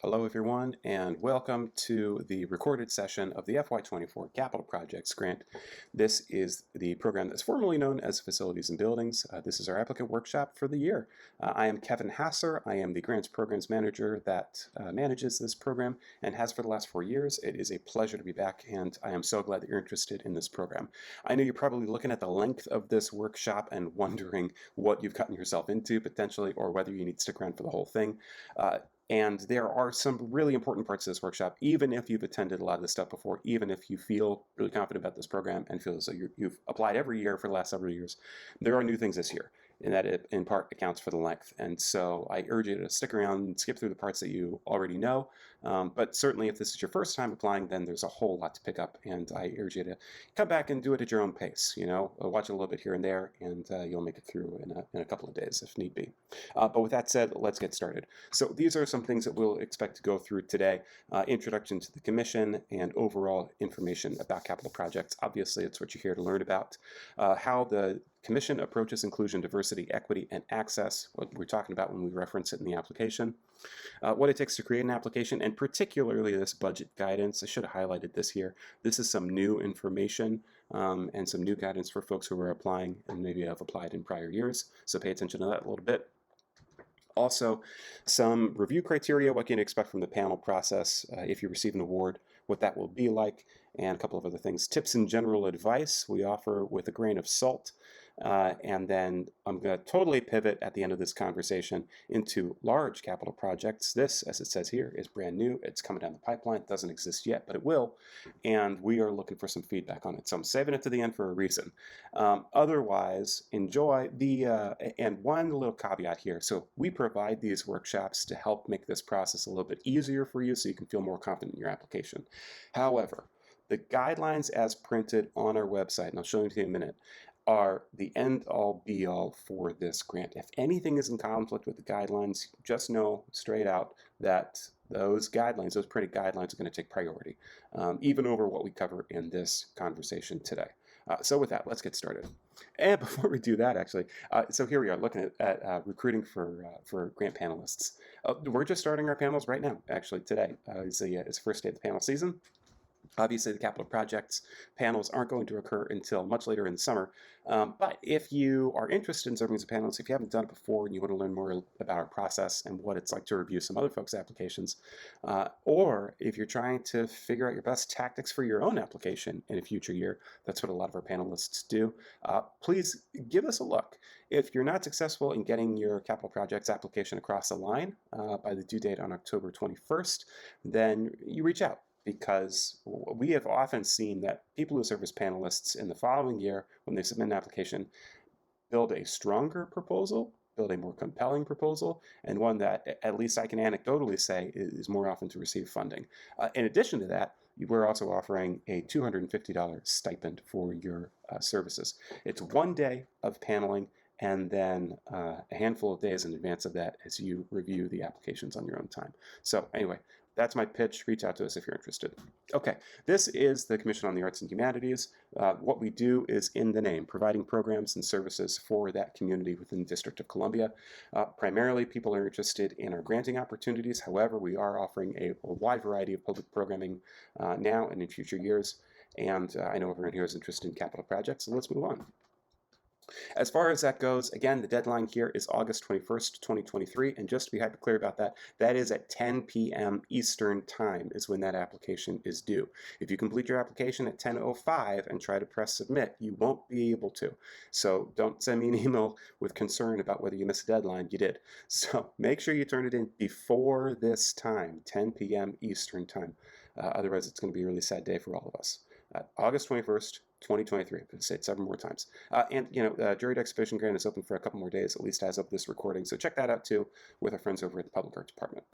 Hello everyone, and welcome to the recorded session of the FY24 Capital Projects Grant. This is the program that's formerly known as Facilities and Buildings. This is our applicant workshop for the year. I am Kevin Hasser. I am the Grants Programs Manager that manages this program and has for the last 4 years. It is a pleasure to be back, and I am so glad that you're interested in this program. I know you're probably looking at the length of this workshop and wondering what you've gotten yourself into potentially, or whether you need to stick around for the whole thing. And there are some really important parts of this workshop, even if you've attended a lot of this stuff before, even if you feel really confident about this program and feel as though you've applied every year for the last several years. There are new things this year, and that it in part accounts for the length. And so I urge you to stick around and skip through the parts that you already know. But certainly if this is your first time applying, then there's a whole lot to pick up, and I urge you to come back and do it at your own pace. Watch a little bit here and there, and you'll make it through in a couple of days if need be. But with that said, let's get started. So these are some things that we'll expect to go through today. Introduction to the Commission and overall information about capital projects. Obviously, it's what you're here to learn about. How the Commission approaches inclusion, diversity, equity, and access, what we're talking about when we reference it in the application. What it takes to create an application, and particularly this budget guidance. I should have highlighted this here. This is some new information and some new guidance for folks who are applying and maybe have applied in prior years. So pay attention to that a little bit. Also, some review criteria, what you can expect from the panel process if you receive an award, what that will be like, and a couple of other things. Tips and general advice we offer with a grain of salt. And then I'm going to totally pivot at the end of this conversation into large capital projects. This, as it says here, is brand new. It's coming down the pipeline. It doesn't exist yet, but it will. And we are looking for some feedback on it. So I'm saving it to the end for a reason. Otherwise, enjoy and one little caveat here. So we provide these workshops to help make this process a little bit easier for you so you can feel more confident in your application. However, the guidelines as printed on our website, and I'll show you in a minute, are the end-all be-all for this grant. If anything is in conflict with the guidelines, just know straight out that those guidelines, those printed guidelines, are going to take priority, even over what we cover in this conversation today. So with that, let's get started. And before we do that, actually, so here we are looking at recruiting for grant panelists. We're just starting our panels right now, actually, today. It's the first day of the panel season. Obviously, the capital projects panels aren't going to occur until much later in the summer. But if you are interested in serving as a panelist, if you haven't done it before and you want to learn more about our process and what it's like to review some other folks' applications, or if you're trying to figure out your best tactics for your own application in a future year, that's what a lot of our panelists do, please give us a look. If you're not successful in getting your capital projects application across the line by the due date on October 21st, then you reach out. Because we have often seen that people who serve as panelists in the following year, when they submit an application, build a stronger proposal, build a more compelling proposal, and one that, at least I can anecdotally say, is more often to receive funding. In addition to that, we're also offering a $250 stipend for your services. It's 1 day of paneling, and then a handful of days in advance of that as you review the applications on your own time. So anyway, that's my pitch. Reach out to us if you're interested. Okay, this is the Commission on the Arts and Humanities. What we do is in the name, providing programs and services for that community within the District of Columbia. Primarily, people are interested in our granting opportunities. However, we are offering a wide variety of public programming now and in future years. And I know everyone here is interested in capital projects, so let's move on. As far as that goes, again, the deadline here is August 21st, 2023, and just to be hyper clear about that, that is at 10 p.m. Eastern Time is when that application is due. If you complete your application at 10:05 and try to press submit, you won't be able to. So don't send me an email with concern about whether you missed a deadline. You did. So make sure you turn it in before this time, 10 p.m. Eastern Time. Otherwise, it's going to be a really sad day for all of us. August 21st, 2023. I'm going to say it 7 more times. Jury Exhibition Grant is open for a couple more days, at least as of this recording. So check that out too with our friends over at the Public Art Department.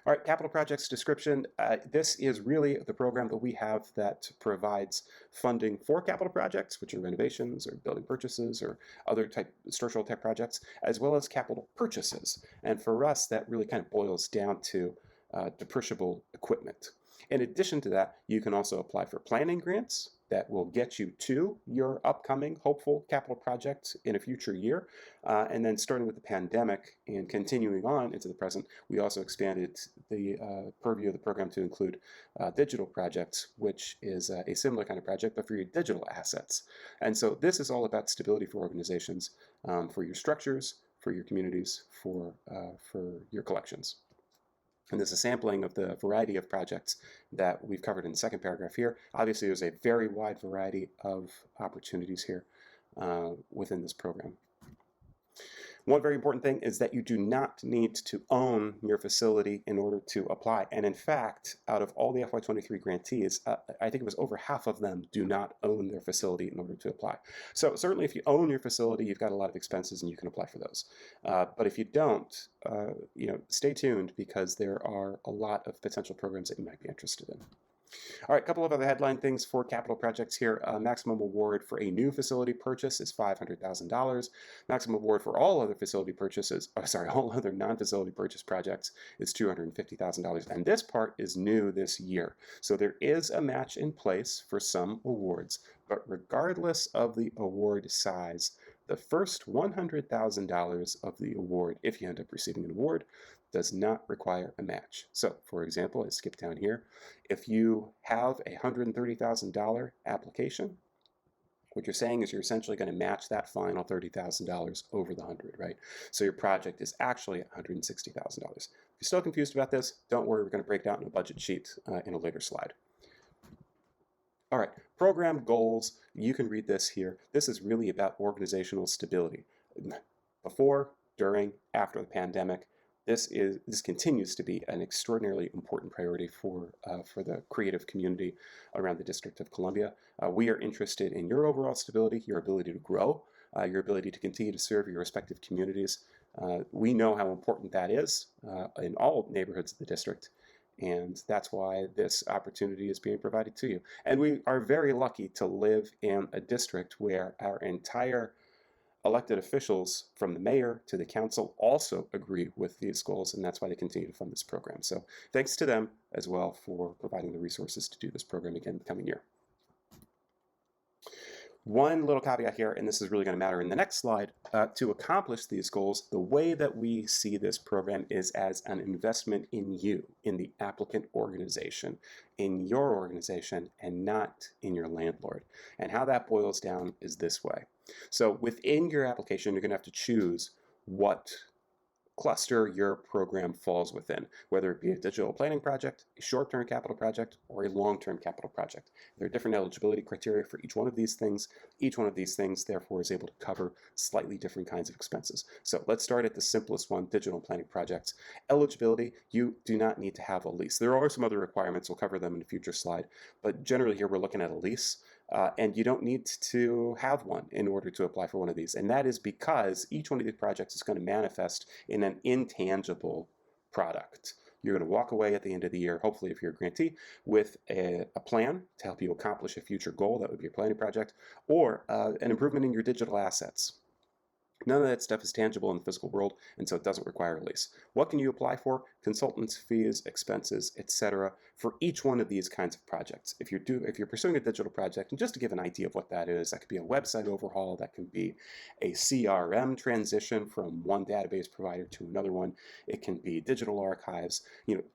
All right, capital projects description. This is really the program that we have that provides funding for capital projects, which are renovations or building purchases or other structural type projects, as well as capital purchases. And for us, that really kind of boils down to depreciable equipment. In addition to that, you can also apply for planning grants that will get you to your upcoming hopeful capital project in a future year. And then starting with the pandemic and continuing on into the present, we also expanded the purview of the program to include digital projects, which is a similar kind of project, but for your digital assets. And so this is all about stability for organizations, for your structures, for your communities, for your collections. And this is a sampling of the variety of projects that we've covered in the second paragraph here. Obviously, there's a very wide variety of opportunities here within this program. One very important thing is that you do not need to own your facility in order to apply. And in fact, out of all the FY23 grantees, I think it was over half of them do not own their facility in order to apply. So certainly if you own your facility, you've got a lot of expenses and you can apply for those. But if you don't, stay tuned because there are a lot of potential programs that you might be interested in. All right, a couple of other headline things for capital projects here. Maximum award for a new facility purchase is $500,000. Maximum award for all other facility purchases, all other non-facility purchase projects is $250,000. And this part is new this year. So there is a match in place for some awards, but regardless of the award size, the first $100,000 of the award, if you end up receiving an award, does not require a match. So, for example, I skip down here. If you have a $130,000 application, what you're saying is you're essentially going to match that final $30,000 over the 100, right? So your project is actually $160,000. If you're still confused about this, don't worry, we're going to break down in a budget sheet in a later slide. All right, program goals, you can read this here. This is really about organizational stability. Before, during, after the pandemic, this continues to be an extraordinarily important priority for the creative community around the District of Columbia. We are interested in your overall stability, your ability to grow, your ability to continue to serve your respective communities. We know how important that is in all neighborhoods of the district, and that's why this opportunity is being provided to you. And we are very lucky to live in a district where our entire elected officials from the mayor to the council also agree with these goals, and that's why they continue to fund this program. So thanks to them as well for providing the resources to do this program again the coming year. One little caveat here, and this is really going to matter in the next slide, to accomplish these goals, the way that we see this program is as an investment in you, in the applicant organization, in your organization, and not in your landlord. And how that boils down is this way. So within your application, you're going to have to choose what cluster your program falls within, whether it be a digital planning project, a short-term capital project, or a long-term capital project. There are different eligibility criteria for each one of these things. Each one of these things, therefore, is able to cover slightly different kinds of expenses. So let's start at the simplest one, digital planning projects. Eligibility, you do not need to have a lease. There are some other requirements, we'll cover them in a future slide, but generally here we're looking at a lease. And you don't need to have one in order to apply for one of these. And that is because each one of these projects is going to manifest in an intangible product. You're going to walk away at the end of the year, hopefully if you're a grantee, with a plan to help you accomplish a future goal, that would be a planning project, or an improvement in your digital assets. None of that stuff is tangible in the physical world, and so it doesn't require a lease. What can you apply for? Consultants, fees, expenses, etc. for each one of these kinds of projects. If you're pursuing a digital project, and just to give an idea of what that is, that could be a website overhaul, that can be a CRM transition from one database provider to another one. It can be digital archives.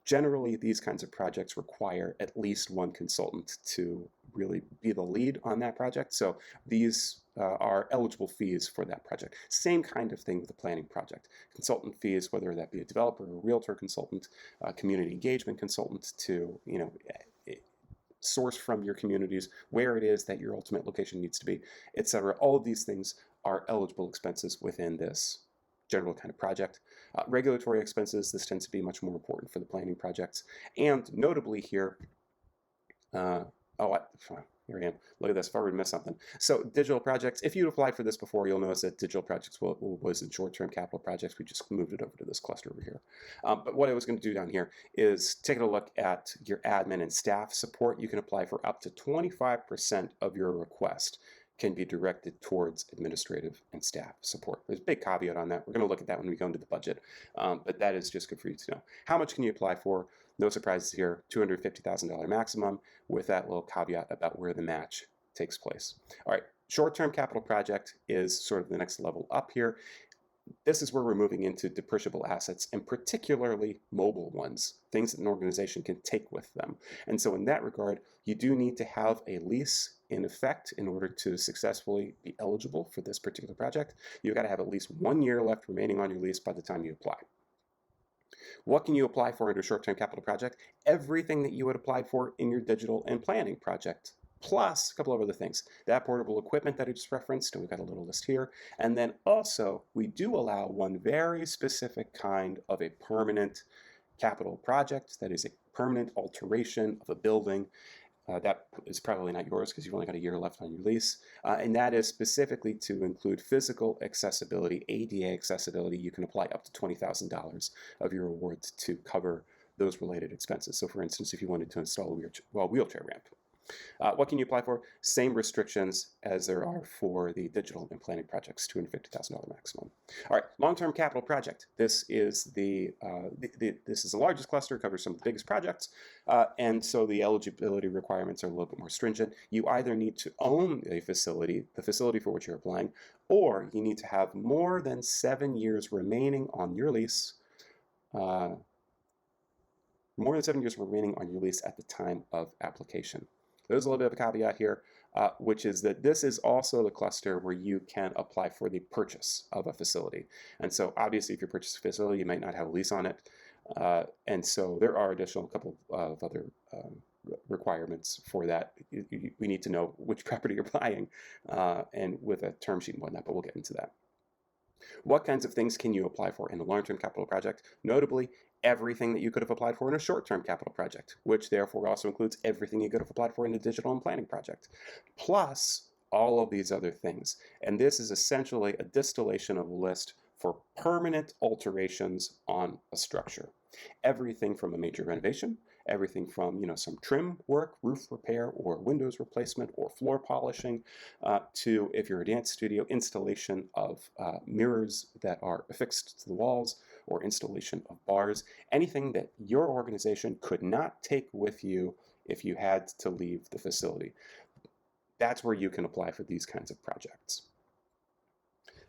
Generally these kinds of projects require at least one consultant to really be the lead on that project. So these are eligible fees for that project. Same kind of thing with the planning project. Consultant fees, whether that be a developer or a realtor consultant, community engagement consultant to source from your communities where it is that your ultimate location needs to be, etc. All of these things are eligible expenses within this general kind of project. Regulatory expenses, this tends to be much more important for the planning projects. And notably here, here I am. Look at this, if I were to miss something. So digital projects, if you applied for this before, you'll notice that digital projects was in short-term capital projects. We just moved it over to this cluster over here. But what I was going to do down here is take a look at your admin and staff support. You can apply for up to 25% of your request can be directed towards administrative and staff support. There's a big caveat on that. We're going to look at that when we go into the budget, but that is just good for you to know. How much can you apply for? No surprises here, $250,000 maximum, with that little caveat about where the match takes place. All right, short-term capital project is sort of the next level up here. This is where we're moving into depreciable assets, and particularly mobile ones, things that an organization can take with them. And so in that regard, you do need to have a lease in effect in order to successfully be eligible for this particular project. You've got to have at least 1 year left remaining on your lease by the time you apply. What can you apply for under short-term capital project? Everything that you would apply for in your digital and planning project, plus a couple of other things. That portable equipment that I just referenced, and we've got a little list here. And then also, we do allow one very specific kind of a permanent capital project that is a permanent alteration of a building. That is probably not yours because you've only got a year left on your lease. And that is specifically to include physical accessibility, ADA accessibility. You can apply up to $20,000 of your awards to cover those related expenses. So for instance, if you wanted to install a wheelchair ramp. What can you apply for? Same restrictions as there are for the digital and planning projects, $250,000 maximum. All right, long-term capital project. This is this is the largest cluster, covers some of the biggest projects, and so the eligibility requirements are a little bit more stringent. You either need to own a facility, the facility for which you're applying, or you need to have more than 7 years remaining on your lease. More than 7 years remaining on your lease at the time of application. There's a little bit of a caveat here, which is that this is also the cluster where you can apply for the purchase of a facility. And so obviously if you purchase a facility, you might not have a lease on it. And so there are additional couple of other requirements for that. We need to know which property you're buying and with a term sheet and whatnot, but we'll get into that. What kinds of things can you apply for in a long-term capital project? Notably, everything that you could have applied for in a short-term capital project, which therefore also includes everything you could have applied for in a digital and planning project, plus all of these other things. And this is essentially a distillation of a list for permanent alterations on a structure. Everything from a major renovation, everything from some trim work, roof repair, or windows replacement, or floor polishing, to, if you're a dance studio, installation of mirrors that are affixed to the walls, or installation of bars, anything that your organization could not take with you if you had to leave the facility. That's where you can apply for these kinds of projects.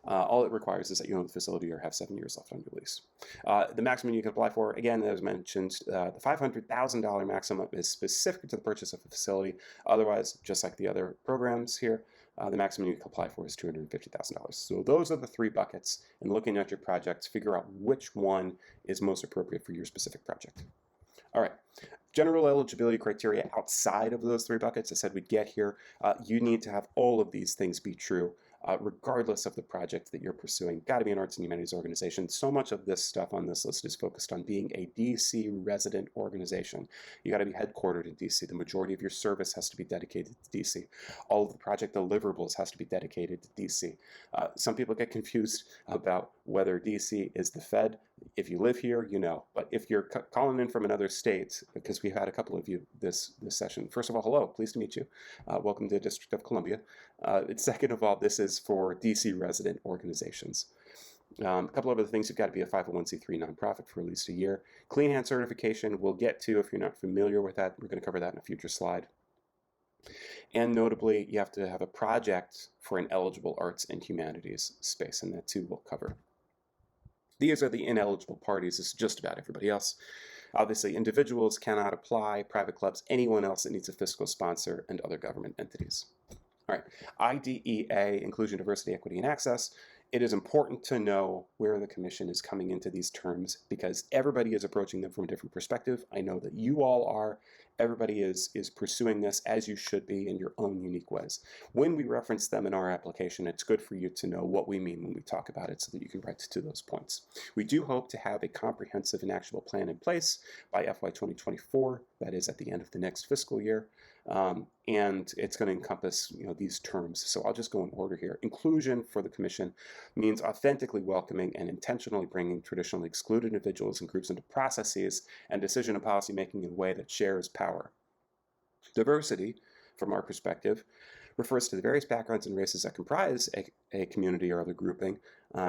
All it requires is that you own the facility or have 7 years left on your lease. The maximum you can apply for, again, as mentioned, the $500,000 maximum is specific to the purchase of a facility. Otherwise, just like the other programs here, the maximum you can apply for is $250,000. So those are the three buckets. And looking at your projects, figure out which one is most appropriate for your specific project. All right. General eligibility criteria outside of those three buckets, I said we'd get here. You need to have all of these things be true. Regardless of the project that you're pursuing. Got to be an arts and humanities organization. So much of this stuff on this list is focused on being a DC resident organization. You got to be headquartered in DC. The majority of your service has to be dedicated to DC. All of the project deliverables has to be dedicated to DC. Some people get confused about whether DC is the Fed. If you live here, you know. But if you're calling in from another state, because we've had a couple of you this session. First of all, hello, pleased to meet you. Welcome to the District of Columbia. Second of all, this is for DC resident organizations. A couple of other things, you've got to be a 501c3 nonprofit for at least a year. Clean Hand certification, we'll get to if you're not familiar with that. We're going to cover that in a future slide. And notably, you have to have a project for an eligible arts and humanities space, and that too we'll cover. These are the ineligible parties. It's just about everybody else. Obviously, individuals cannot apply, private clubs, anyone else that needs a fiscal sponsor, and other government entities. All right, IDEA, Inclusion, Diversity, Equity, and Access. It is important to know where the Commission is coming into these terms because everybody is approaching them from a different perspective. I know that you all are. Everybody is pursuing this as you should be in your own unique ways. When we reference them in our application, it's good for you to know what we mean when we talk about it so that you can write to those points. We do hope to have a comprehensive and actionable plan in place by FY24, that is at the end of the next fiscal year. And it's going to encompass these terms. So I'll just go in order here. Inclusion for the Commission means authentically welcoming and intentionally bringing traditionally excluded individuals and groups into processes and decision and policy making in a way that shares power. Diversity, from our perspective, refers to the various backgrounds and races that comprise a community or other grouping.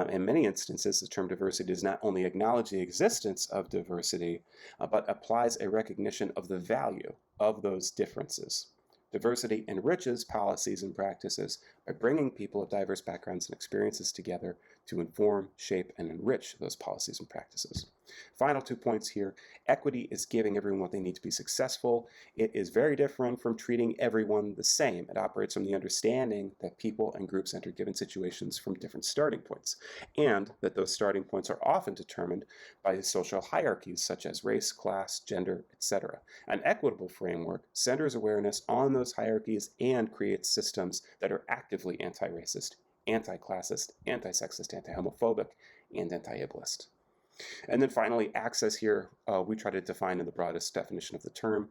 In many instances, the term diversity does not only acknowledge the existence of diversity, but applies a recognition of the value of those differences. Diversity enriches policies and practices by bringing people of diverse backgrounds and experiences together to inform, shape, and enrich those policies and practices. Final 2 points here. Equity is giving everyone what they need to be successful. It is very different from treating everyone the same. It operates from the understanding that people and groups enter given situations from different starting points, and that those starting points are often determined by social hierarchies such as race, class, gender, etc. An equitable framework centers awareness on those hierarchies and creates systems that are actively anti-racist, anti-classist, anti-sexist, anti-homophobic, and anti-ableist. And then finally, access here, we try to define in the broadest definition of the term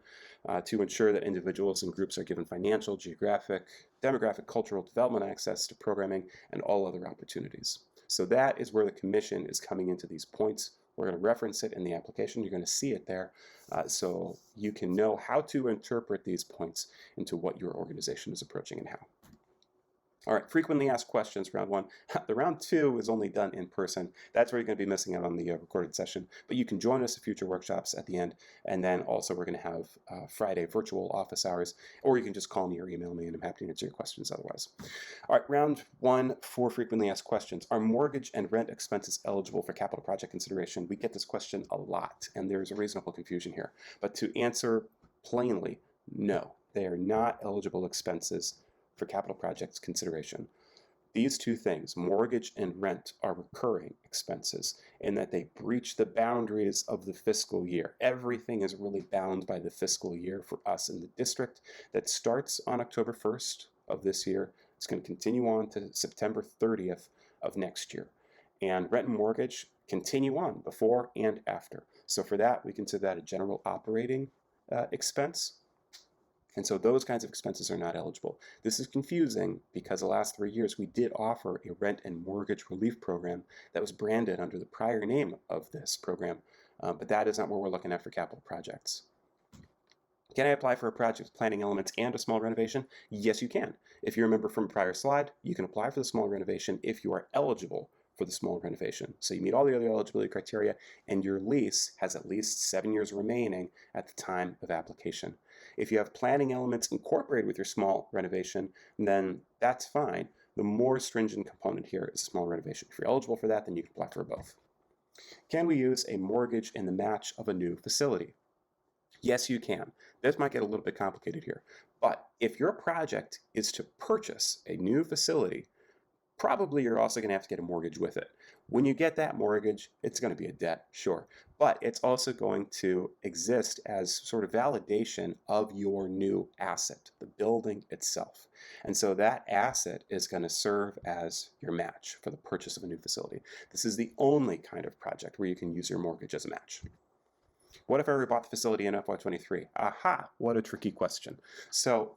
to ensure that individuals and groups are given financial, geographic, demographic, cultural development access to programming and all other opportunities. So that is where the Commission is coming into these points. We're going to reference it in the application. You're going to see it there so you can know how to interpret these points into what your organization is approaching and how. All right, frequently asked questions, round 1. The round 2 is only done in person. That's where you're going to be missing out on the recorded session. But you can join us at future workshops at the end. And then also we're going to have Friday virtual office hours, or you can just call me or email me, and I'm happy to answer your questions otherwise. All right, round 1 for frequently asked questions. Are mortgage and rent expenses eligible for capital project consideration? We get this question a lot, and there's a reasonable confusion here. But to answer plainly, no, they are not eligible expenses for capital projects consideration. These two things, mortgage and rent, are recurring expenses in that they breach the boundaries of the fiscal year. Everything is really bound by the fiscal year for us in the district that starts on October 1st of this year. It's going to continue on to September 30th of next year. And rent and mortgage continue on before and after. So for that, we consider that a general operating expense. And so those kinds of expenses are not eligible. This is confusing because the last 3 years we did offer a rent and mortgage relief program that was branded under the prior name of this program, but that is not what we're looking at for capital projects. Can I apply for a project with planning elements and a small renovation? Yes, you can. If you remember from a prior slide, you can apply for the small renovation if you are eligible for the small renovation. So you meet all the other eligibility criteria, and your lease has at least 7 years remaining at the time of application. If you have planning elements incorporated with your small renovation, then that's fine. The more stringent component here is a small renovation. If you're eligible for that, then you can apply for both. Can we use a mortgage in the match of a new facility? Yes, you can. This might get a little bit complicated here, but if your project is to purchase a new facility, probably you're also going to have to get a mortgage with it. When you get that mortgage, it's going to be a debt, sure, but it's also going to exist as sort of validation of your new asset, the building itself. And so that asset is going to serve as your match for the purchase of a new facility. This is the only kind of project where you can use your mortgage as a match. What if I rebought the facility in FY23? Aha, what a tricky question. So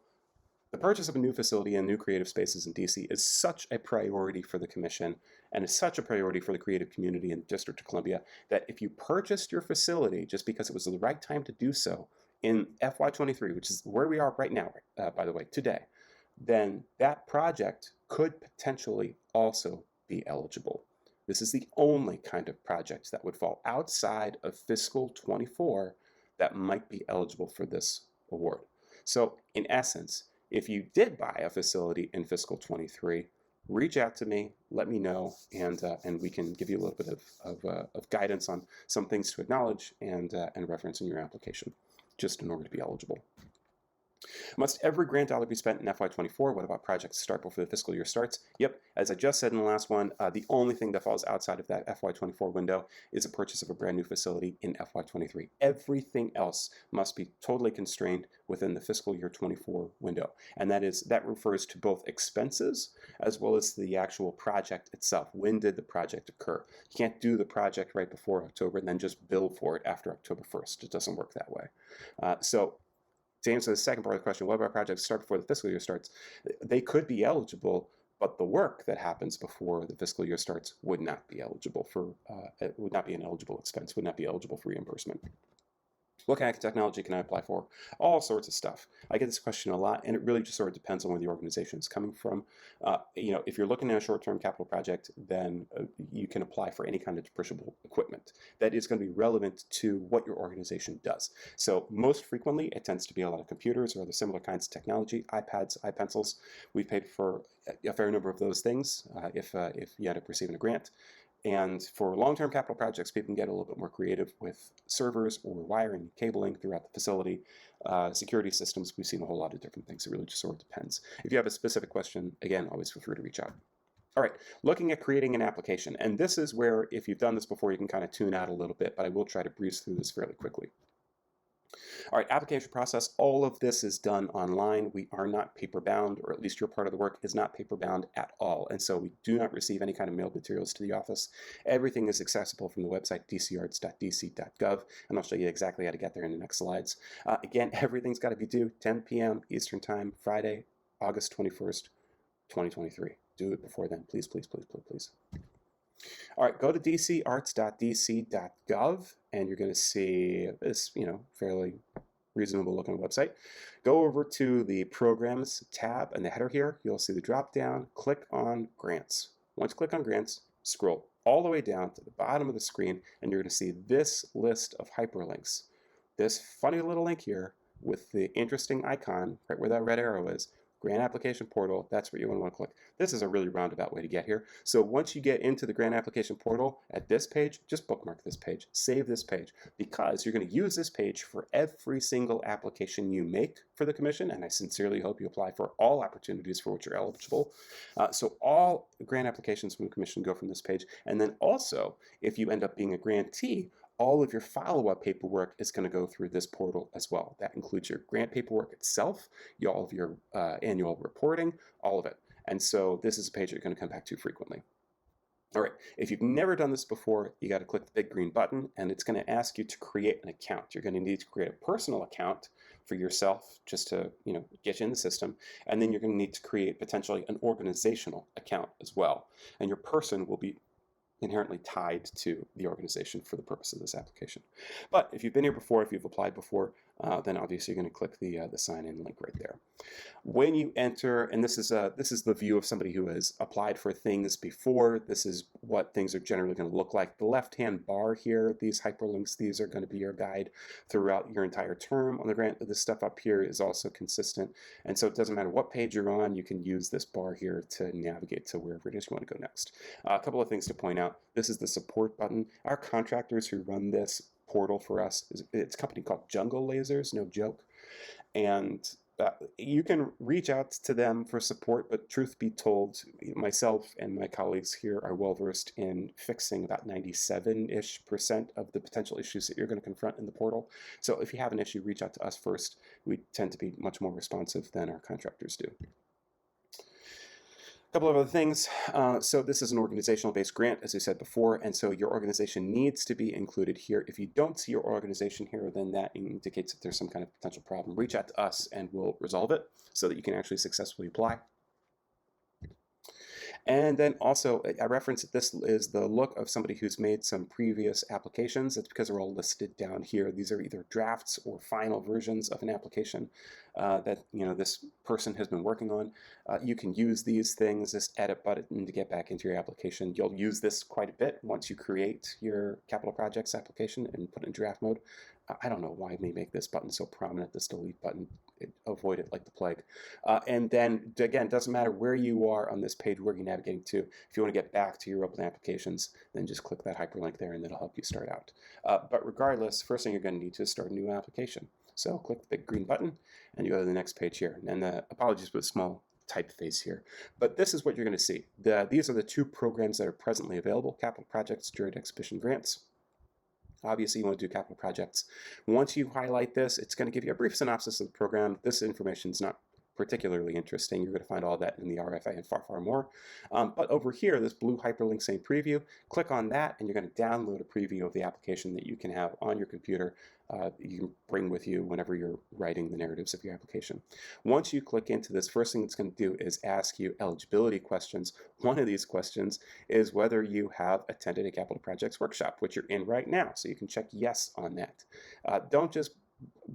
the purchase of a new facility and new creative spaces in DC is such a priority for the Commission and is such a priority for the creative community in the District of Columbia that if you purchased your facility just because it was the right time to do so in FY23, which is where we are right now, by the way, today, then that project could potentially also be eligible. This is the only kind of project that would fall outside of fiscal 24 that might be eligible for this award. So in essence, if you did buy a facility in fiscal 23, reach out to me, let me know, and we can give you a little bit of guidance on some things to acknowledge and reference in your application, just in order to be eligible. Must every grant dollar be spent in FY24? What about projects start before the fiscal year starts? Yep, as I just said in the last one, the only thing that falls outside of that FY24 window is a purchase of a brand new facility in FY23. Everything else must be totally constrained within the fiscal year 24 window. And that refers to both expenses as well as the actual project itself. When did the project occur? You can't do the project right before October and then just bill for it after October 1st. It doesn't work that way. To answer the second part of the question, what about projects start before the fiscal year starts? They could be eligible, but the work that happens before the fiscal year starts would not be eligible for, would not be an eligible expense, would not be eligible for reimbursement. What kind of technology can I apply for? All sorts of stuff. I get this question a lot, and it really just sort of depends on where the organization is coming from. If you're looking at a short-term capital project, then you can apply for any kind of depreciable equipment that is going to be relevant to what your organization does. So most frequently, it tends to be a lot of computers or other similar kinds of technology, iPads, iPencils. We've paid for a fair number of those things if you end up receiving a grant. And for long-term capital projects, people can get a little bit more creative with servers or wiring, cabling throughout the facility, security systems. We've seen a whole lot of different things. It really just sort of depends. If you have a specific question, again, always feel free to reach out. All right, looking at creating an application. And this is where, if you've done this before, you can kind of tune out a little bit, but I will try to breeze through this fairly quickly. All right, application process, all of this is done online. We are not paper bound, or at least your part of the work is not paper bound at all. And so we do not receive any kind of mailed materials to the office. Everything is accessible from the website dcarts.dc.gov, and I'll show you exactly how to get there in the next slides. Again, everything's got to be due 10 p.m. Eastern Time, Friday, August 21st, 2023. Do it before then, please, please, please, please, please. All right, go to dcarts.dc.gov, and you're going to see this, fairly reasonable looking website. Go over to the Programs tab in the header here. You'll see the drop down. Click on Grants. Once you click on Grants, scroll all the way down to the bottom of the screen, and you're going to see this list of hyperlinks. This funny little link here with the interesting icon right where that red arrow is. Grant Application Portal, that's what you want to click. This is a really roundabout way to get here. So once you get into the Grant Application Portal at this page, just bookmark this page, save this page, because you're going to use this page for every single application you make for the commission, and I sincerely hope you apply for all opportunities for which you're eligible. So all grant applications from the commission go from this page, and then also, if you end up being a grantee, all of your follow-up paperwork is going to go through this portal as well. That includes your grant paperwork itself, all of your annual reporting, all of it. And so this is a page you're going to come back to frequently. All right, if you've never done this before, you got to click the big green button, and it's going to ask you to create an account. You're going to need to create a personal account for yourself just to get you in the system, and then you're going to need to create potentially an organizational account as well. And your person will be inherently tied to the organization for the purpose of this application. But if you've been here before, if you've applied before, then obviously you're going to click the sign-in link right there. When you enter, and this is the view of somebody who has applied for things before. This is what things are generally going to look like. The left-hand bar here, these hyperlinks, these are going to be your guide throughout your entire term on the grant. This stuff up here is also consistent, and so it doesn't matter what page you're on, you can use this bar here to navigate to wherever it is you want to go next. A couple of things to point out. This is the support button. Our contractors who run this portal for us, it's a company called Jungle Lasers, no joke. And you can reach out to them for support, but truth be told, myself and my colleagues here are well versed in fixing about 97-ish% of the potential issues that you're going to confront in the portal. So if you have an issue, reach out to us first. We tend to be much more responsive than our contractors do. A couple of other things. So this is an organizational-based grant, as I said before, and so your organization needs to be included here. If you don't see your organization here, then that indicates that there's some kind of potential problem. Reach out to us and we'll resolve it so that you can actually successfully apply. And then also, I referenced that this is the look of somebody who's made some previous applications. It's because they're all listed down here. These are either drafts or final versions of an application that this person has been working on. You can use these things, this edit button, to get back into your application. You'll use this quite a bit once you create your capital projects application and put it in draft mode. I don't know why they make this button so prominent, this delete button. Avoid it like the plague. And then, again, it doesn't matter where you are on this page, where you're navigating to. If you want to get back to your open applications, then just click that hyperlink there and it'll help you start out. But regardless, first thing you're going to need to start a new application. So click the big green button and you go to the next page here. And apologies for the small typeface here. But this is what you're going to see. These are the two programs that are presently available: capital projects, Jurid Exhibition grants. Obviously, you want to do capital projects. Once you highlight this, it's going to give you a brief synopsis of the program. This information is not particularly interesting. You're going to find all that in the RFA and far, far more. But over here, this blue hyperlink saying preview, click on that and you're going to download a preview of the application that you can have on your computer. You can bring with you whenever you're writing the narratives of your application. Once you click into this, first thing it's going to do is ask you eligibility questions. One of these questions is whether you have attended a capital projects workshop, which you're in right now. So you can check yes on that. Don't just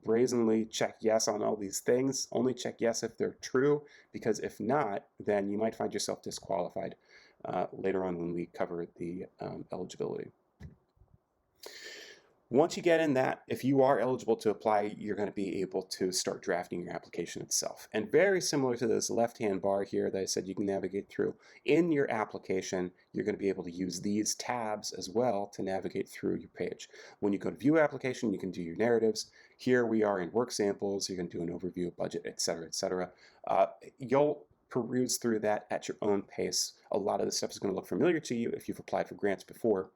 brazenly check yes on all these things. Only check yes if they're true, because if not, then you might find yourself disqualified later on when we cover the eligibility. Once you get in that, if you are eligible to apply, you're going to be able to start drafting your application itself. And very similar to this left-hand bar here that I said you can navigate through, in your application, you're going to be able to use these tabs as well to navigate through your page. When you go to view application, you can do your narratives. Here we are in work samples. You can do an overview of budget, etc., etc. You'll peruse through that at your own pace. A lot of this stuff is going to look familiar to you if you've applied for grants before.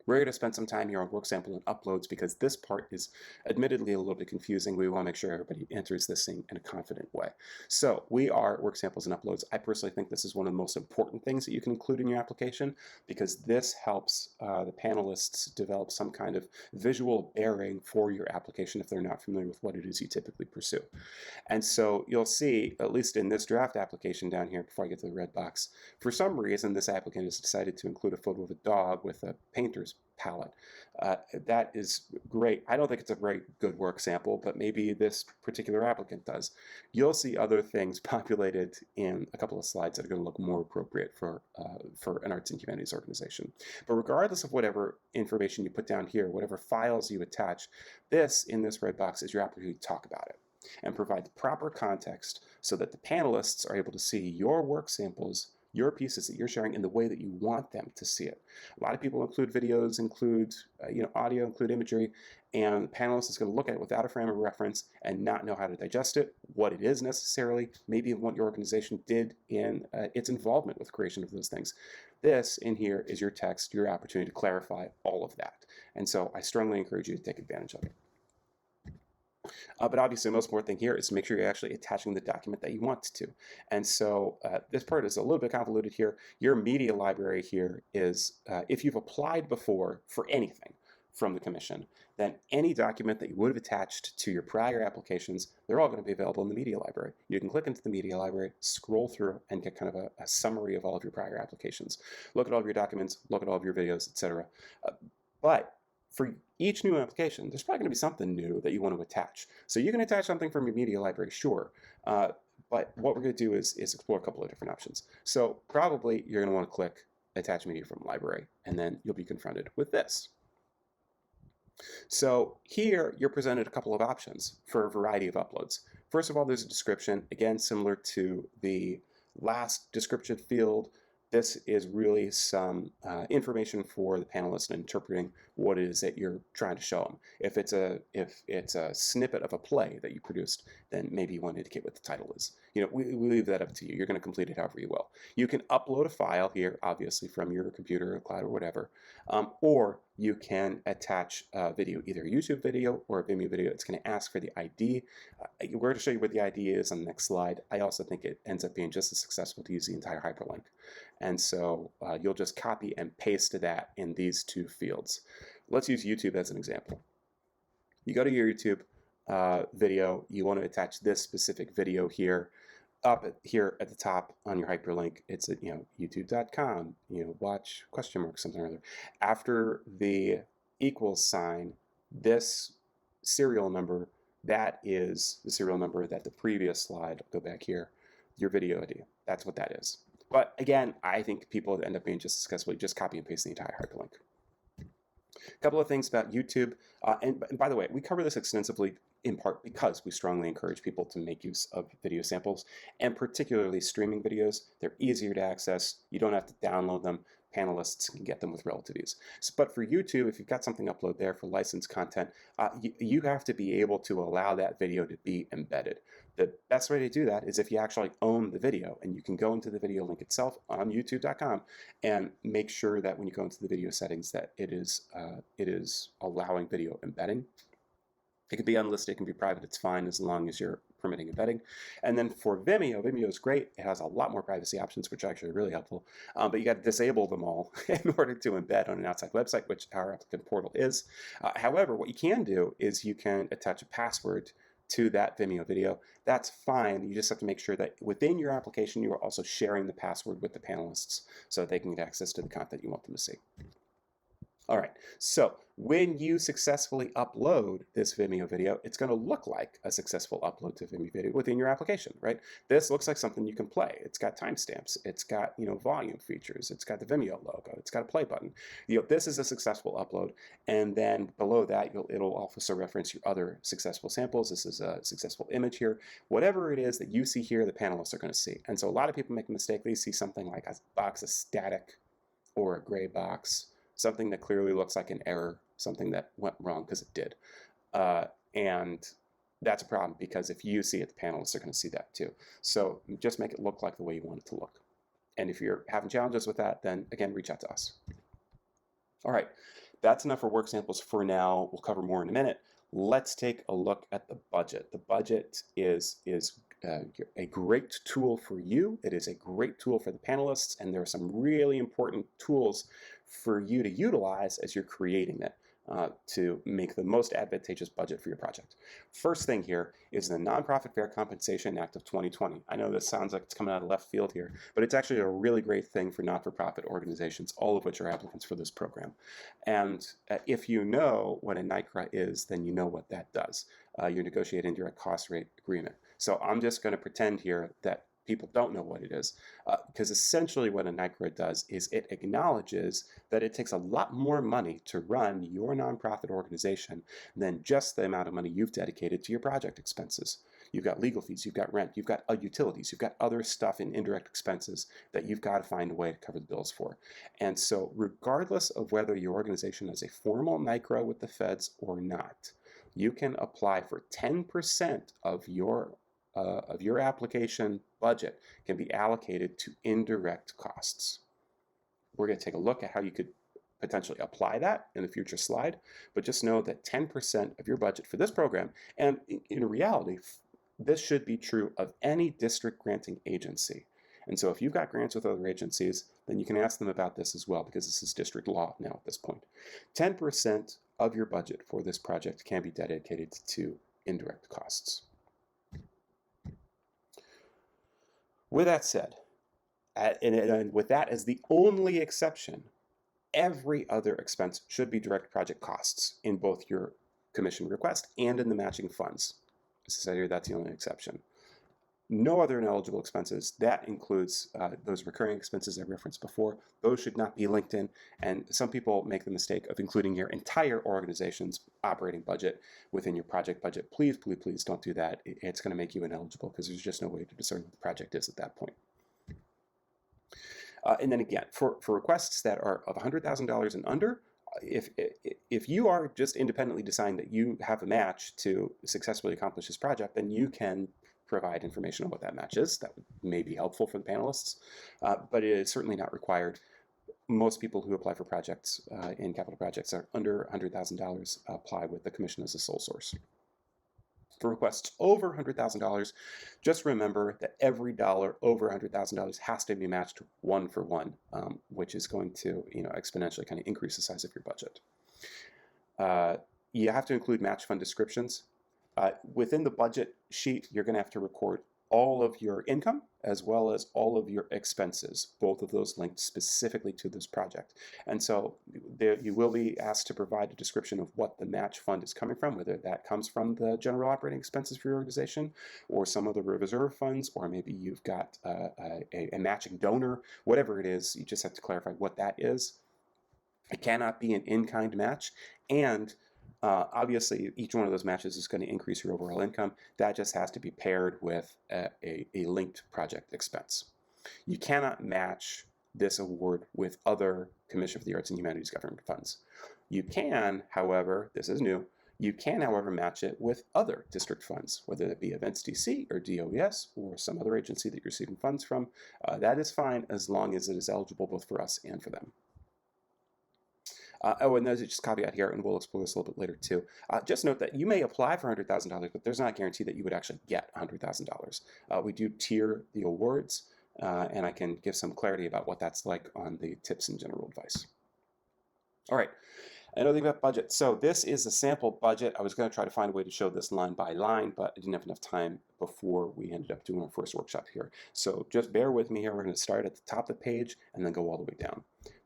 We're going to spend some time here on work sample and uploads because this part is admittedly a little bit confusing. We want to make sure everybody enters this thing in a confident way. So we are work samples and uploads. I personally think this is one of the most important things that you can include in your application because this helps the panelists develop some kind of visual bearing for your application if they're not familiar with what it is you typically pursue. And so you'll see, at least in this draft application down here, before I get to the red box, for some reason this applicant has decided to include a photo of a dog with a painter's palette. That is great. I don't think it's a very good work sample, but maybe this particular applicant does. You'll see other things populated in a couple of slides that are going to look more appropriate for an arts and humanities organization. But regardless of whatever information you put down here, whatever files you attach, this in this red box is your opportunity to talk about it and provide the proper context so that the panelists are able to see your work samples, your pieces that you're sharing in the way that you want them to see it. A lot of people include videos, include audio, include imagery, and the panelist is going to look at it without a frame of reference and not know how to digest it, what it is necessarily, maybe what your organization did in its involvement with creation of those things. This in here is your text, your opportunity to clarify all of that. And so I strongly encourage you to take advantage of it. But obviously the most important thing here is to make sure you're actually attaching the document that you want to. And so this part is a little bit convoluted here. Your media library here is, if you've applied before for anything from the commission, then any document that you would have attached to your prior applications, they're all going to be available in the media library. You can click into the media library, scroll through, and get kind of a summary of all of your prior applications. Look at all of your documents, look at all of your videos, etc. But for each new application, there's probably going to be something new that you want to attach. So you can attach something from your media library, sure. But what we're going to do is explore a couple of different options. So probably you're going to want to click Attach Media from Library, and then you'll be confronted with this. So here you're presented a couple of options for a variety of uploads. First of all, there's a description, again, similar to the last description field. This is really some information for the panelists in interpreting what it is that you're trying to show them. If it's a snippet of a play that you produced, then maybe you want to indicate what the title is. We leave that up to you. You're going to complete it however you will. You can upload a file here, obviously from your computer or cloud or whatever, or you can attach a video, either a YouTube video or a Vimeo video. It's going to ask for the ID. We're going to show you what the ID is on the next slide. I also think it ends up being just as successful to use the entire hyperlink. And so you'll just copy and paste that in these two fields. Let's use YouTube as an example. You go to your YouTube video, you want to attach this specific video here. Up here at the top on your hyperlink, it's at youtube.com, watch question mark something or other. After the equals sign, this serial number, that is the serial number that the previous slide, I'll go back here, your video ID. That's what that is. But again, I think people end up being just successfully just copy and paste the entire hyperlink. A couple of things about YouTube, and by the way, we cover this extensively in part because we strongly encourage people to make use of video samples, and particularly streaming videos. They're easier to access. You don't have to download them. Panelists can get them with relative ease. But for YouTube, if you've got something upload there for licensed content, you have to be able to allow that video to be embedded. The best way to do that is if you actually own the video, and you can go into the video link itself on youtube.com and make sure that when you go into the video settings that it is allowing video embedding. It can be unlisted, it can be private, it's fine as long as you're permitting embedding. And then for Vimeo, Vimeo is great. It has a lot more privacy options, which are actually really helpful. But you got to disable them all in order to embed on an outside website, which our applicant portal is. However, what you can do is you can attach a password to that Vimeo video. That's fine. You just have to make sure that within your application, you are also sharing the password with the panelists so that they can get access to the content you want them to see. All right, so when you successfully upload this Vimeo video, it's going to look like a successful upload to Vimeo video within your application, right? This looks like something you can play. It's got timestamps. It's got, volume features. It's got the Vimeo logo. It's got a play button. This is a successful upload, and then below that, it'll also reference your other successful samples. This is a successful image here. Whatever it is that you see here, the panelists are going to see. And so a lot of people make a mistake. They see something like a box of static or a gray box, something that clearly looks like an error, something that went wrong because it did. And that's a problem because if you see it, the panelists are going to see that too. So just make it look like the way you want it to look. And if you're having challenges with that, then again, reach out to us. All right, that's enough for work samples for now. We'll cover more in a minute. Let's take a look at the budget. The budget is a great tool for you. It is a great tool for the panelists, and there are some really important tools for you to utilize as you're creating it to make the most advantageous budget for your project. First thing here is the Nonprofit Fair Compensation Act of 2020. I know this sounds like it's coming out of left field here, but it's actually a really great thing for not-for-profit organizations, all of which are applicants for this program. And if you know what a NICRA is, then you know what that does. You negotiate indirect cost rate agreement. So I'm just going to pretend here that people don't know what it is, because essentially what a NICRA does is it acknowledges that it takes a lot more money to run your nonprofit organization than just the amount of money you've dedicated to your project expenses. You've got legal fees, you've got rent, you've got utilities, you've got other stuff in indirect expenses that you've got to find a way to cover the bills for. And so regardless of whether your organization has a formal NICRA with the feds or not, you can apply for 10% of your application budget can be allocated to indirect costs. We're going to take a look at how you could potentially apply that in a future slide, but just know that 10% of your budget for this program, and in reality, this should be true of any district granting agency. And so if you've got grants with other agencies, then you can ask them about this as well, because this is district law now at this point. 10% of your budget for this project can be dedicated to indirect costs. With that said, and with that as the only exception, every other expense should be direct project costs in both your commission request and in the matching funds. As I said here, that's the only exception. No other ineligible expenses. That includes those recurring expenses I referenced before. Those should not be linked in. And some people make the mistake of including your entire organization's operating budget within your project budget. Please, please, please don't do that. It's going to make you ineligible because there's just no way to discern what the project is at that point. And then again, for requests that are of $100,000 and under, if you are just independently deciding that you have a match to successfully accomplish this project, then you can provide information on what that match is. That may be helpful for the panelists, but it is certainly not required. Most people who apply for projects in capital projects are under $100,000 apply with the commission as a sole source. For requests over $100,000, just remember that every dollar over $100,000 has to be matched 1-for-1, which is going to exponentially kind of increase the size of your budget. You have to include match fund descriptions. Within the budget sheet, you're going to have to record all of your income as well as all of your expenses, both of those linked specifically to this project. And so you will be asked to provide a description of what the match fund is coming from, whether that comes from the general operating expenses for your organization or some of the reserve funds, or maybe you've got a matching donor, whatever it is, you just have to clarify what that is. It cannot be an in-kind match, and obviously, each one of those matches is going to increase your overall income. That just has to be paired with a linked project expense. You cannot match this award with other Commission for the Arts and Humanities government funds. You can, however, this is new, you can, however, match it with other district funds, whether it be Events DC or DOES or some other agency that you're receiving funds from. That is fine as long as it is eligible both for us and for them. And there's just a caveat here, and we'll explore this a little bit later too. Just note that you may apply for $100,000, but there's not a guarantee that you would actually get $100,000. We do tier the awards, and I can give some clarity about what that's like on the tips and general advice. All right. Another thing about budget. So this is a sample budget. I was going to try to find a way to show this line by line, but I didn't have enough time before we ended up doing our first workshop here. So just bear with me here. We're going to start at the top of the page and then go all the way down.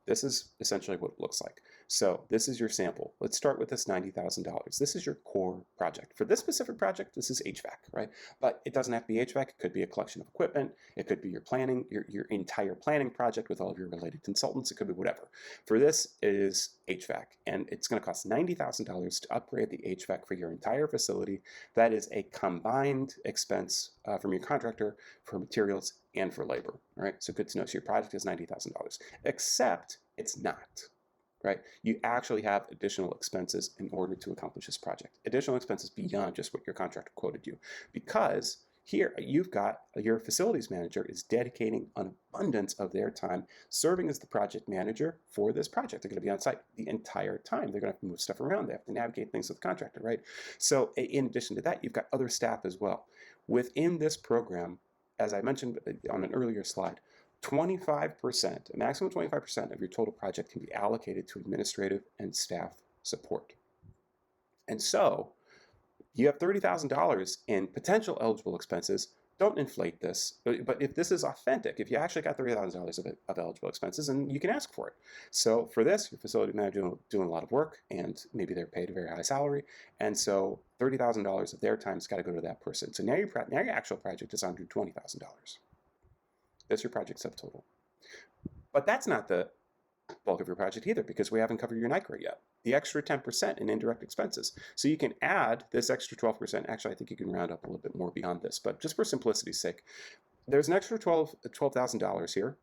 This is essentially what it looks like. So this is your sample. Let's start with this $90,000. This is your core project. For this specific project, this is HVAC, right? But it doesn't have to be HVAC. It could be a collection of equipment. It could be your planning, your entire planning project with all of your related consultants. It could be whatever. For this, it is HVAC, and it's going to cost $90,000 to upgrade the HVAC for your entire facility. That is a combined expense from your contractor for materials and for labor, all right? So good to know. So your project is $90,000, except it's not, right? You actually have additional expenses in order to accomplish this project. Additional expenses beyond just what your contractor quoted you, because here you've got your facilities manager is dedicating an abundance of their time serving as the project manager for this project. They're going to be on site the entire time. They're going to have to move stuff around. They have to navigate things with the contractor, right? So in addition to that, you've got other staff as well. Within this program, as I mentioned on an earlier slide, 25%, a maximum 25% of your total project can be allocated to administrative and staff support. And so you have $30,000 in potential eligible expenses. Don't inflate this, but if this is authentic, if you actually got $30,000 of eligible expenses, and you can ask for it. So for this, your facility manager doing a lot of work, and maybe they're paid a very high salary, and so $30,000 of their time's got to go to that person. So now your actual project is under $20,000. That's your project subtotal. But that's not the bulk of your project either, because we haven't covered your night rate yet. The extra 10% in indirect expenses. So you can add this extra 12%. Actually, I think you can round up a little bit more beyond this, but just for simplicity's sake, there's an extra $12,000 here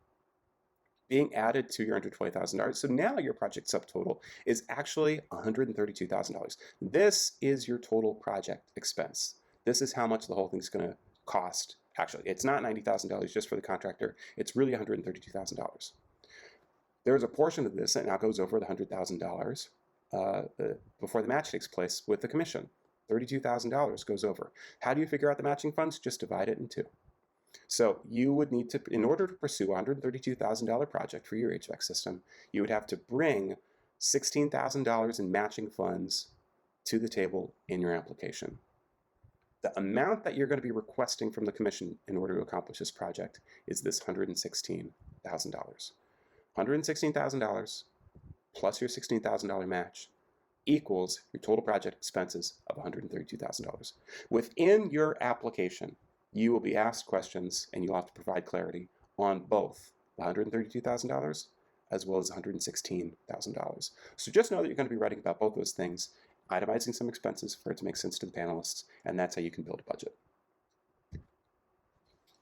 being added to your under $20,000. So now your project subtotal is actually $132,000. This is your total project expense. This is how much the whole thing's going to cost. Actually, it's not $90,000 just for the contractor. It's really $132,000. There's a portion of this that now goes over the $100,000 before the match takes place with the commission. $32,000 goes over. How do you figure out the matching funds? Just divide it in two. So you would need to, in order to pursue a $132,000 project for your HVAC system, you would have to bring $16,000 in matching funds to the table in your application. The amount that you're going to be requesting from the commission in order to accomplish this project is this $116,000. $116,000 plus your $16,000 match equals your total project expenses of $132,000. Within your application, you will be asked questions and you'll have to provide clarity on both the $132,000 as well as $116,000. So just know that you're going to be writing about both those things, itemizing some expenses for it to make sense to the panelists, and that's how you can build a budget.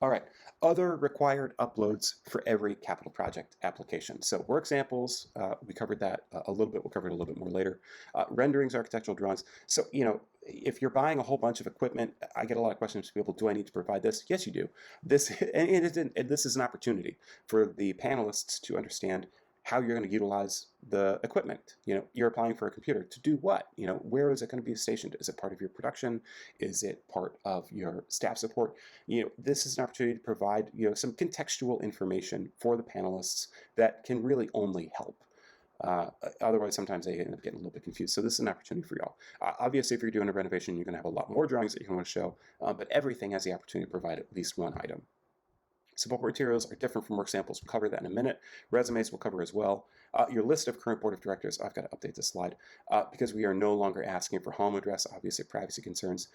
All right, other required uploads for every capital project application. So work samples, we covered that a little bit. We'll cover it a little bit more later. Renderings, architectural drawings. So, you know, if you're buying a whole bunch of equipment, I get a lot of questions from people, do I need to provide this? Yes, you do. This is an opportunity for the panelists to understand how you're going to utilize the equipment. You know, you're applying for a computer to do what? You know, where is it going to be stationed? Is it part of your production? Is it part of your staff support? You know, this is an opportunity to provide, you know, some contextual information for the panelists that can really only help. Otherwise, sometimes they end up getting a little bit confused. So this is an opportunity for y'all. Obviously, if you're doing a renovation, you're going to have a lot more drawings that you want to show, but everything has the opportunity to provide at least one item. Support materials are different from work samples. We'll cover that in a minute. Resumes we'll cover as well. Your list of current board of directors, I've got to update this slide because we are no longer asking for home address, obviously privacy concerns.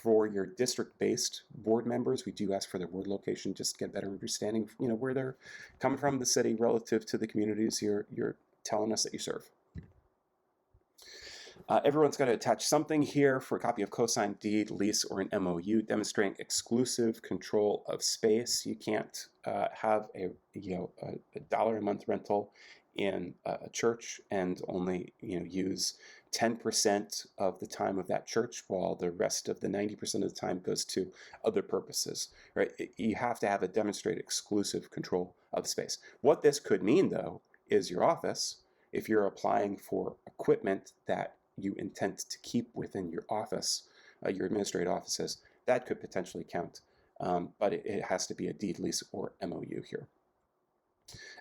For your district-based board members, we do ask for their ward location just to get a better understanding of, you know, where they're coming from, the city relative to the communities you're telling us that you serve. Everyone's got to attach something here for a copy of co-signed deed, lease, or an MOU demonstrating exclusive control of space. You can't have a $1 a month rental in a church and only use 10% of the time of that church while the rest of the 90% of the time goes to other purposes. Right? You have to have a demonstrated exclusive control of space. What this could mean, though, is your office If you're applying for equipment that you intend to keep within your office, your administrative offices, that could potentially count. But it has to be a deed lease or MOU here.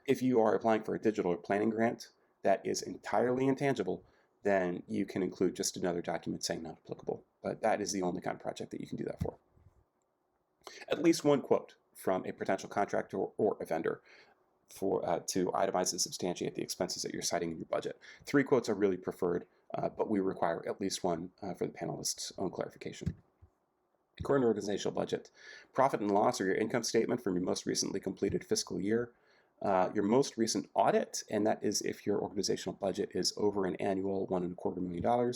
If you are applying for a digital planning grant that is entirely intangible, then you can include just another document saying not applicable. But that is the only kind of project that you can do that for. At least one quote from a potential contractor or a vendor to itemize and substantiate the expenses that you're citing in your budget. 3 quotes are really preferred, but we require at least one for the panelists' own clarification. Current organizational budget. Profit and loss or your income statement from your most recently completed fiscal year. Your most recent audit, and that is if your organizational budget is over an annual $1.25 million.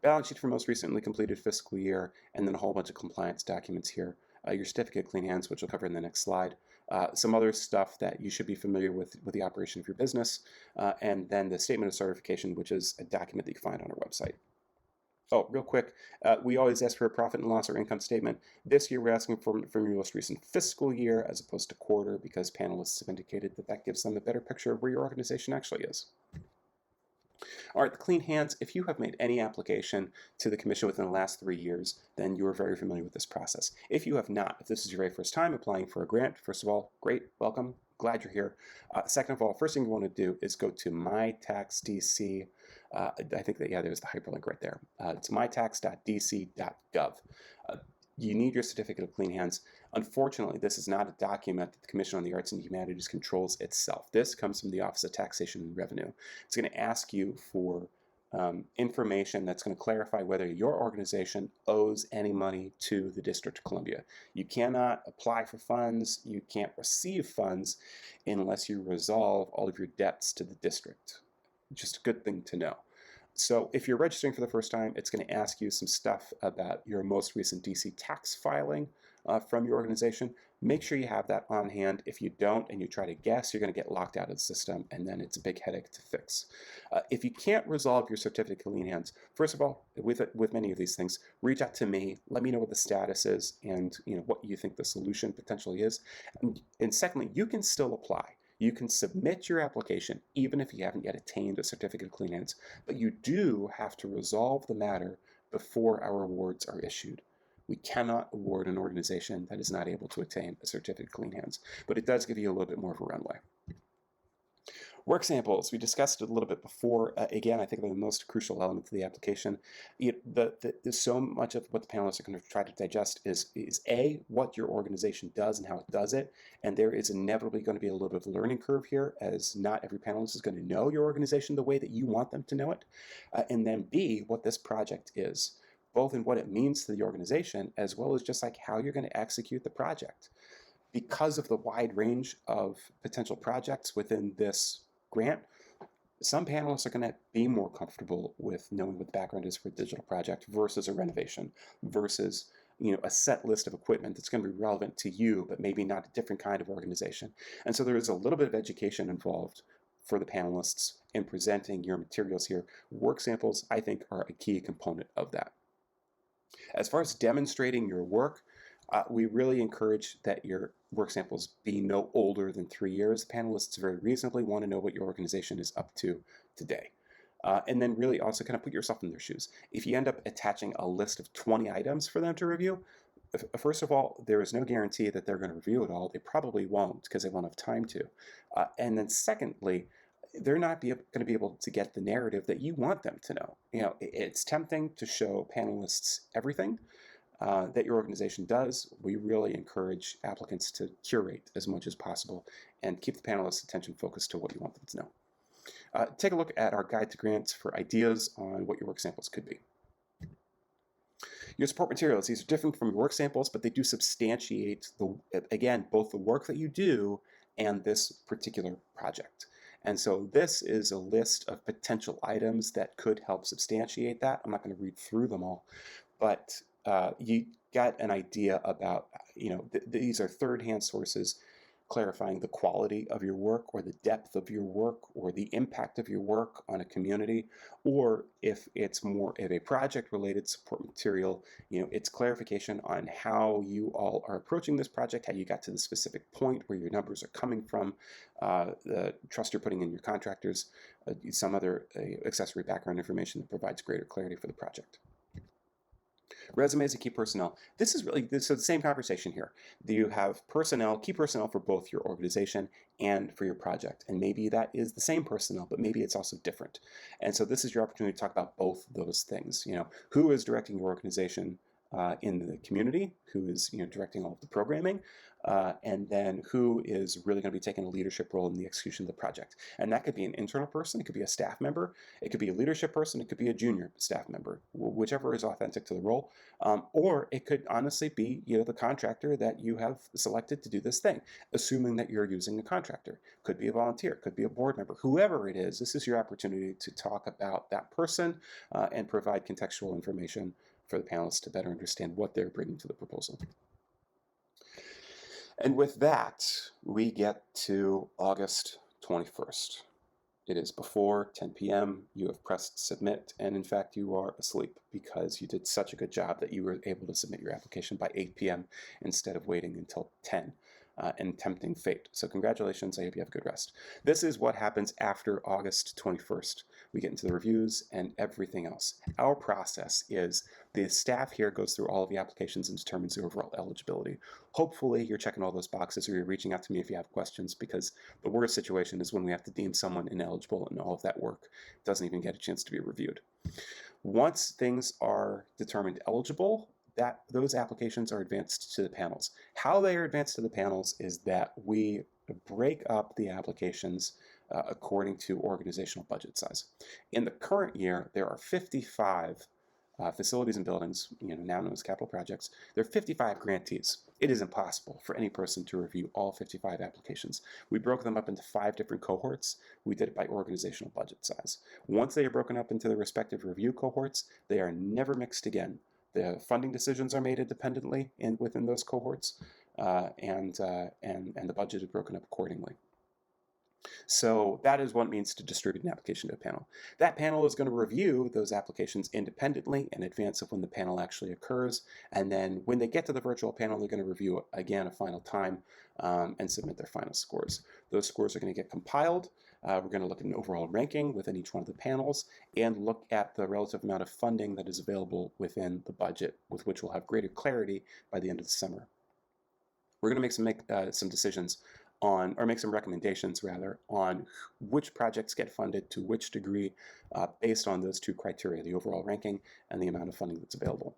Balance sheet for most recently completed fiscal year, and then a whole bunch of compliance documents here. Your certificate of clean hands, which we'll cover in the next slide. Some other stuff that you should be familiar with the operation of your business, and then the statement of certification, which is a document that you can find on our website. Oh, real quick, we always ask for a profit and loss or income statement. This year, we're asking for your most recent fiscal year as opposed to quarter, because panelists have indicated that that gives them a better picture of where your organization actually is. All right, the clean hands. If you have made any application to the commission within the last 3 years, then you are very familiar with this process. If you have not, if this is your very first time applying for a grant, first of all, great, welcome, glad you're here. Second of all, first thing you want to do is go to mytaxdc. I think that, yeah, there's the hyperlink right there. It's mytax.dc.gov. You need your certificate of clean hands. Unfortunately, this is not a document that the Commission on the Arts and Humanities controls itself. This comes from the Office of Taxation and Revenue. It's going to ask you for information that's going to clarify whether your organization owes any money to the District of Columbia. You cannot apply for funds, you can't receive funds unless you resolve all of your debts to the district. Just a good thing to know. So if you're registering for the first time, it's going to ask you some stuff about your most recent DC tax filing from your organization. Make sure you have that on hand. If you don't and you try to guess, you're going to get locked out of the system, and then it's a big headache to fix. If you can't resolve your certificate of clean hands, first of all, with many of these things, reach out to me. Let me know what the status is and what you think the solution potentially is. And secondly, you can still apply. You can submit your application even if you haven't yet attained a certificate of clean hands, but you do have to resolve the matter before our awards are issued. We cannot award an organization that is not able to attain a certificate of clean hands, but it does give you a little bit more of a runway. Work samples, we discussed it a little bit before. Again, I think they're the most crucial element of the application. So much of what the panelists are going to try to digest is A, what your organization does and how it does it. And there is inevitably going to be a little bit of a learning curve here, as not every panelist is going to know your organization the way that you want them to know it. And then B, what this project is, both in what it means to the organization, as well as just like how you're going to execute the project. Because of the wide range of potential projects within this grant, some panelists are going to be more comfortable with knowing what the background is for a digital project versus a renovation versus a set list of equipment that's going to be relevant to you, but maybe not a different kind of organization. And so there is a little bit of education involved for the panelists in presenting your materials here. Work samples, I think, are a key component of that. As far as demonstrating your work, we really encourage that your work samples be no older than 3 years. Panelists very reasonably want to know what your organization is up to today. And then really also kind of put yourself in their shoes. If you end up attaching a list of 20 items for them to review, first of all, there is no guarantee that they're going to review it all. They probably won't because they won't have time to. And then secondly, they're not going to be able to get the narrative that you want them to know. It's tempting to show panelists everything that your organization does. We really encourage applicants to curate as much as possible and keep the panelists' attention focused to what you want them to know. Take a look at our guide to grants for ideas on what your work samples could be. Your support materials, these are different from your work samples, but they do substantiate, again, both the work that you do and this particular project. And so this is a list of potential items that could help substantiate that. I'm not going to read through them all, but you got an idea about, these are third-hand sources. clarifying the quality of your work or the depth of your work or the impact of your work on a community, or if it's more of a project-related support material, it's clarification on how you all are approaching this project, how you got to the specific point, where your numbers are coming from, the trust you're putting in your contractors, some other accessory background information that provides greater clarity for the project. Resumes and key personnel. This is really, so the same conversation here. You have personnel, key personnel for both your organization and for your project. And maybe that is the same personnel, but maybe it's also different. And so this is your opportunity to talk about both those things. Who is directing your organization in the community, who is directing all of the programming, and then who is really going to be taking a leadership role in the execution of the project. And that could be an internal person, it could be a staff member, it could be a leadership person, it could be a junior staff member, whichever is authentic to the role. Or it could honestly be the contractor that you have selected to do this thing, assuming that you're using a contractor. Could be a volunteer, could be a board member, whoever it is. This is your opportunity to talk about that person and provide contextual information for the panelists to better understand what they're bringing to the proposal. And with that, we get to August 21st. It is before 10 p.m. You have pressed submit, and in fact, you are asleep because you did such a good job that you were able to submit your application by 8 p.m. instead of waiting until 10. And tempting fate. So congratulations, I hope you have a good rest. This is what happens after August 21st. We get into the reviews and everything else. Our process is the staff here goes through all of the applications and determines the overall eligibility. Hopefully you're checking all those boxes, or you're reaching out to me if you have questions, because the worst situation is when we have to deem someone ineligible and all of that work doesn't even get a chance to be reviewed. Once things are determined eligible, those applications are advanced to the panels. How they are advanced to the panels is that we break up the applications according to organizational budget size. In the current year, there are 55 facilities and buildings, now known as capital projects. There are 55 grantees. It is impossible for any person to review all 55 applications. We broke them up into 5 different cohorts. We did it by organizational budget size. Once they are broken up into the respective review cohorts, they are never mixed again. The funding decisions are made independently within those cohorts, and the budget is broken up accordingly. So that is what it means to distribute an application to a panel. That panel is going to review those applications independently in advance of when the panel actually occurs, and then when they get to the virtual panel, they're going to review again a final time and submit their final scores. Those scores are going to get compiled. We're going to look at an overall ranking within each one of the panels and look at the relative amount of funding that is available within the budget, with which we'll have greater clarity by the end of the summer. We're going to make some decisions on, or make some recommendations rather, on which projects get funded to which degree based on those 2 criteria, the overall ranking and the amount of funding that's available.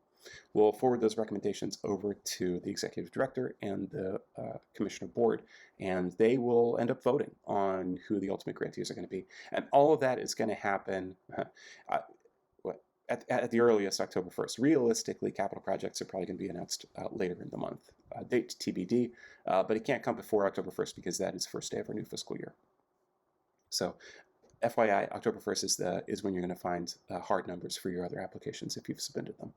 We'll forward those recommendations over to the executive director and the commissioner board, and they will end up voting on who the ultimate grantees are going to be. And all of that is going to happen at the earliest October 1st. Realistically, capital projects are probably going to be announced later in the month. Date TBD, but it can't come before October 1st because that is the first day of our new fiscal year. So FYI, October 1st is when you're going to find hard numbers for your other applications if you've submitted them.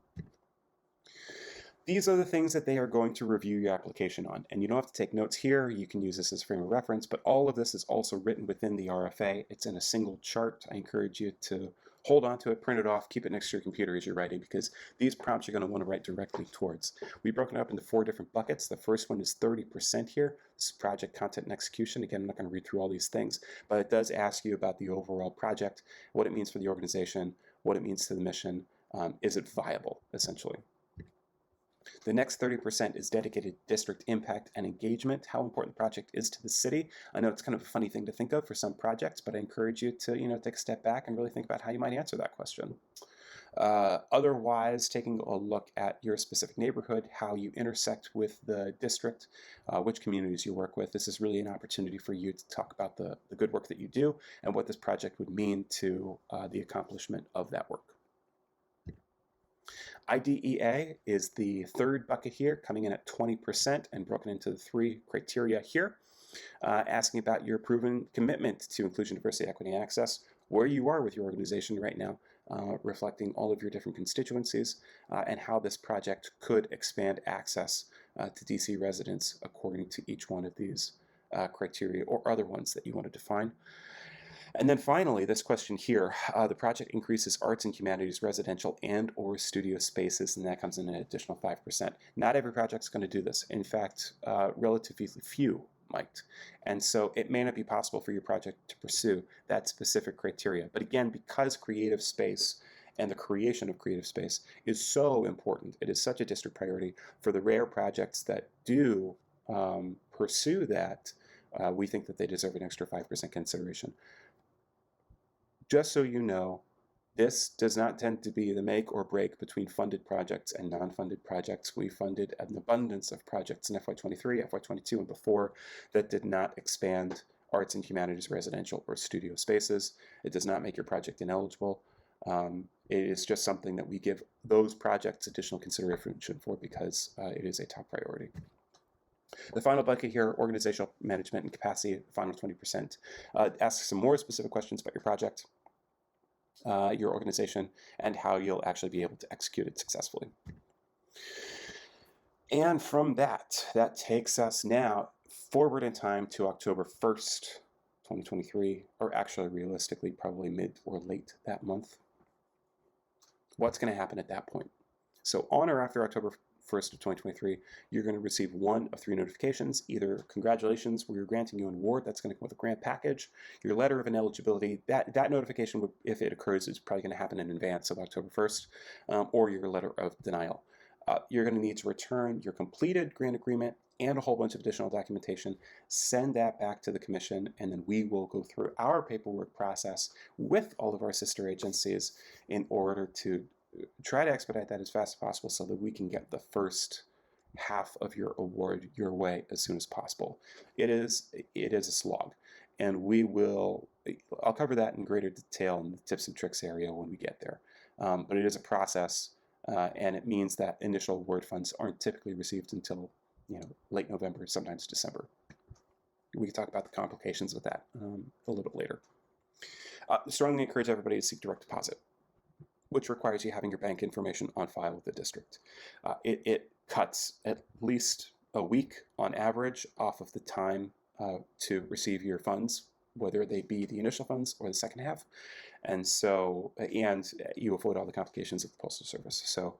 These are the things that they are going to review your application on. And you don't have to take notes here. You can use this as a frame of reference, but all of this is also written within the RFA. It's in a single chart. I encourage you to hold on to it, print it off, keep it next to your computer as you're writing, because these prompts you're going to want to write directly towards. We've broken it up into 4 different buckets. The first one is 30% here. This is project content and execution. Again, I'm not going to read through all these things, but it does ask you about the overall project, what it means for the organization, what it means to the mission. Is it viable, essentially? The next 30% is dedicated to district impact and engagement, how important the project is to the city. I know it's kind of a funny thing to think of for some projects, but I encourage you to take a step back and really think about how you might answer that question. Otherwise, taking a look at your specific neighborhood, how you intersect with the district, which communities you work with. This is really an opportunity for you to talk about the good work that you do and what this project would mean to the accomplishment of that work. IDEA is the 3rd bucket here, coming in at 20% and broken into the 3 criteria here, asking about your proven commitment to inclusion, diversity, equity, and access, where you are with your organization right now, reflecting all of your different constituencies, and how this project could expand access to DC residents according to each one of these criteria or other ones that you want to define. And then finally, this question here, the project increases arts and humanities residential and or studio spaces, and that comes in an additional 5%. Not every project's going to do this. In fact, relatively few might. And so it may not be possible for your project to pursue that specific criteria. But again, because creative space and the creation of creative space is so important, it is such a district priority for the rare projects that do pursue that, we think that they deserve an extra 5% consideration. Just so you know, this does not tend to be the make or break between funded projects and non-funded projects. We funded an abundance of projects in FY23, FY22, and before that did not expand arts and humanities residential or studio spaces. It does not make your project ineligible. It is just something that we give those projects additional consideration for because it is a top priority. The final bucket here, organizational management and capacity, the final 20%, asks some more specific questions about your project, your organization, and how you'll actually be able to execute it successfully. And from that takes us now forward in time to October 1st, 2023, or actually realistically probably mid or late that month. What's going to happen at that point? So on or after October 1st of 2023, you're going to receive one of three notifications: either congratulations, we're granting you an award, that's going to come with a grant package, your letter of ineligibility, that notification, would, if it occurs, is probably going to happen in advance of October 1st, or your letter of denial. You're going to need to return your completed grant agreement and a whole bunch of additional documentation, send that back to the commission, and then we will go through our paperwork process with all of our sister agencies in order to try to expedite that as fast as possible so that we can get the first half of your award your way as soon as possible. It is a slog, and I'll cover that in greater detail in the tips and tricks area when we get there. But it is a process, and it means that initial award funds aren't typically received until late November, sometimes December. We can talk about the complications with that a little bit later. Strongly encourage everybody to seek direct deposit, which requires you having your bank information on file with the district. It cuts at least a week on average off of the time to receive your funds, whether they be the initial funds or the second half. And you avoid all the complications of the Postal Service. So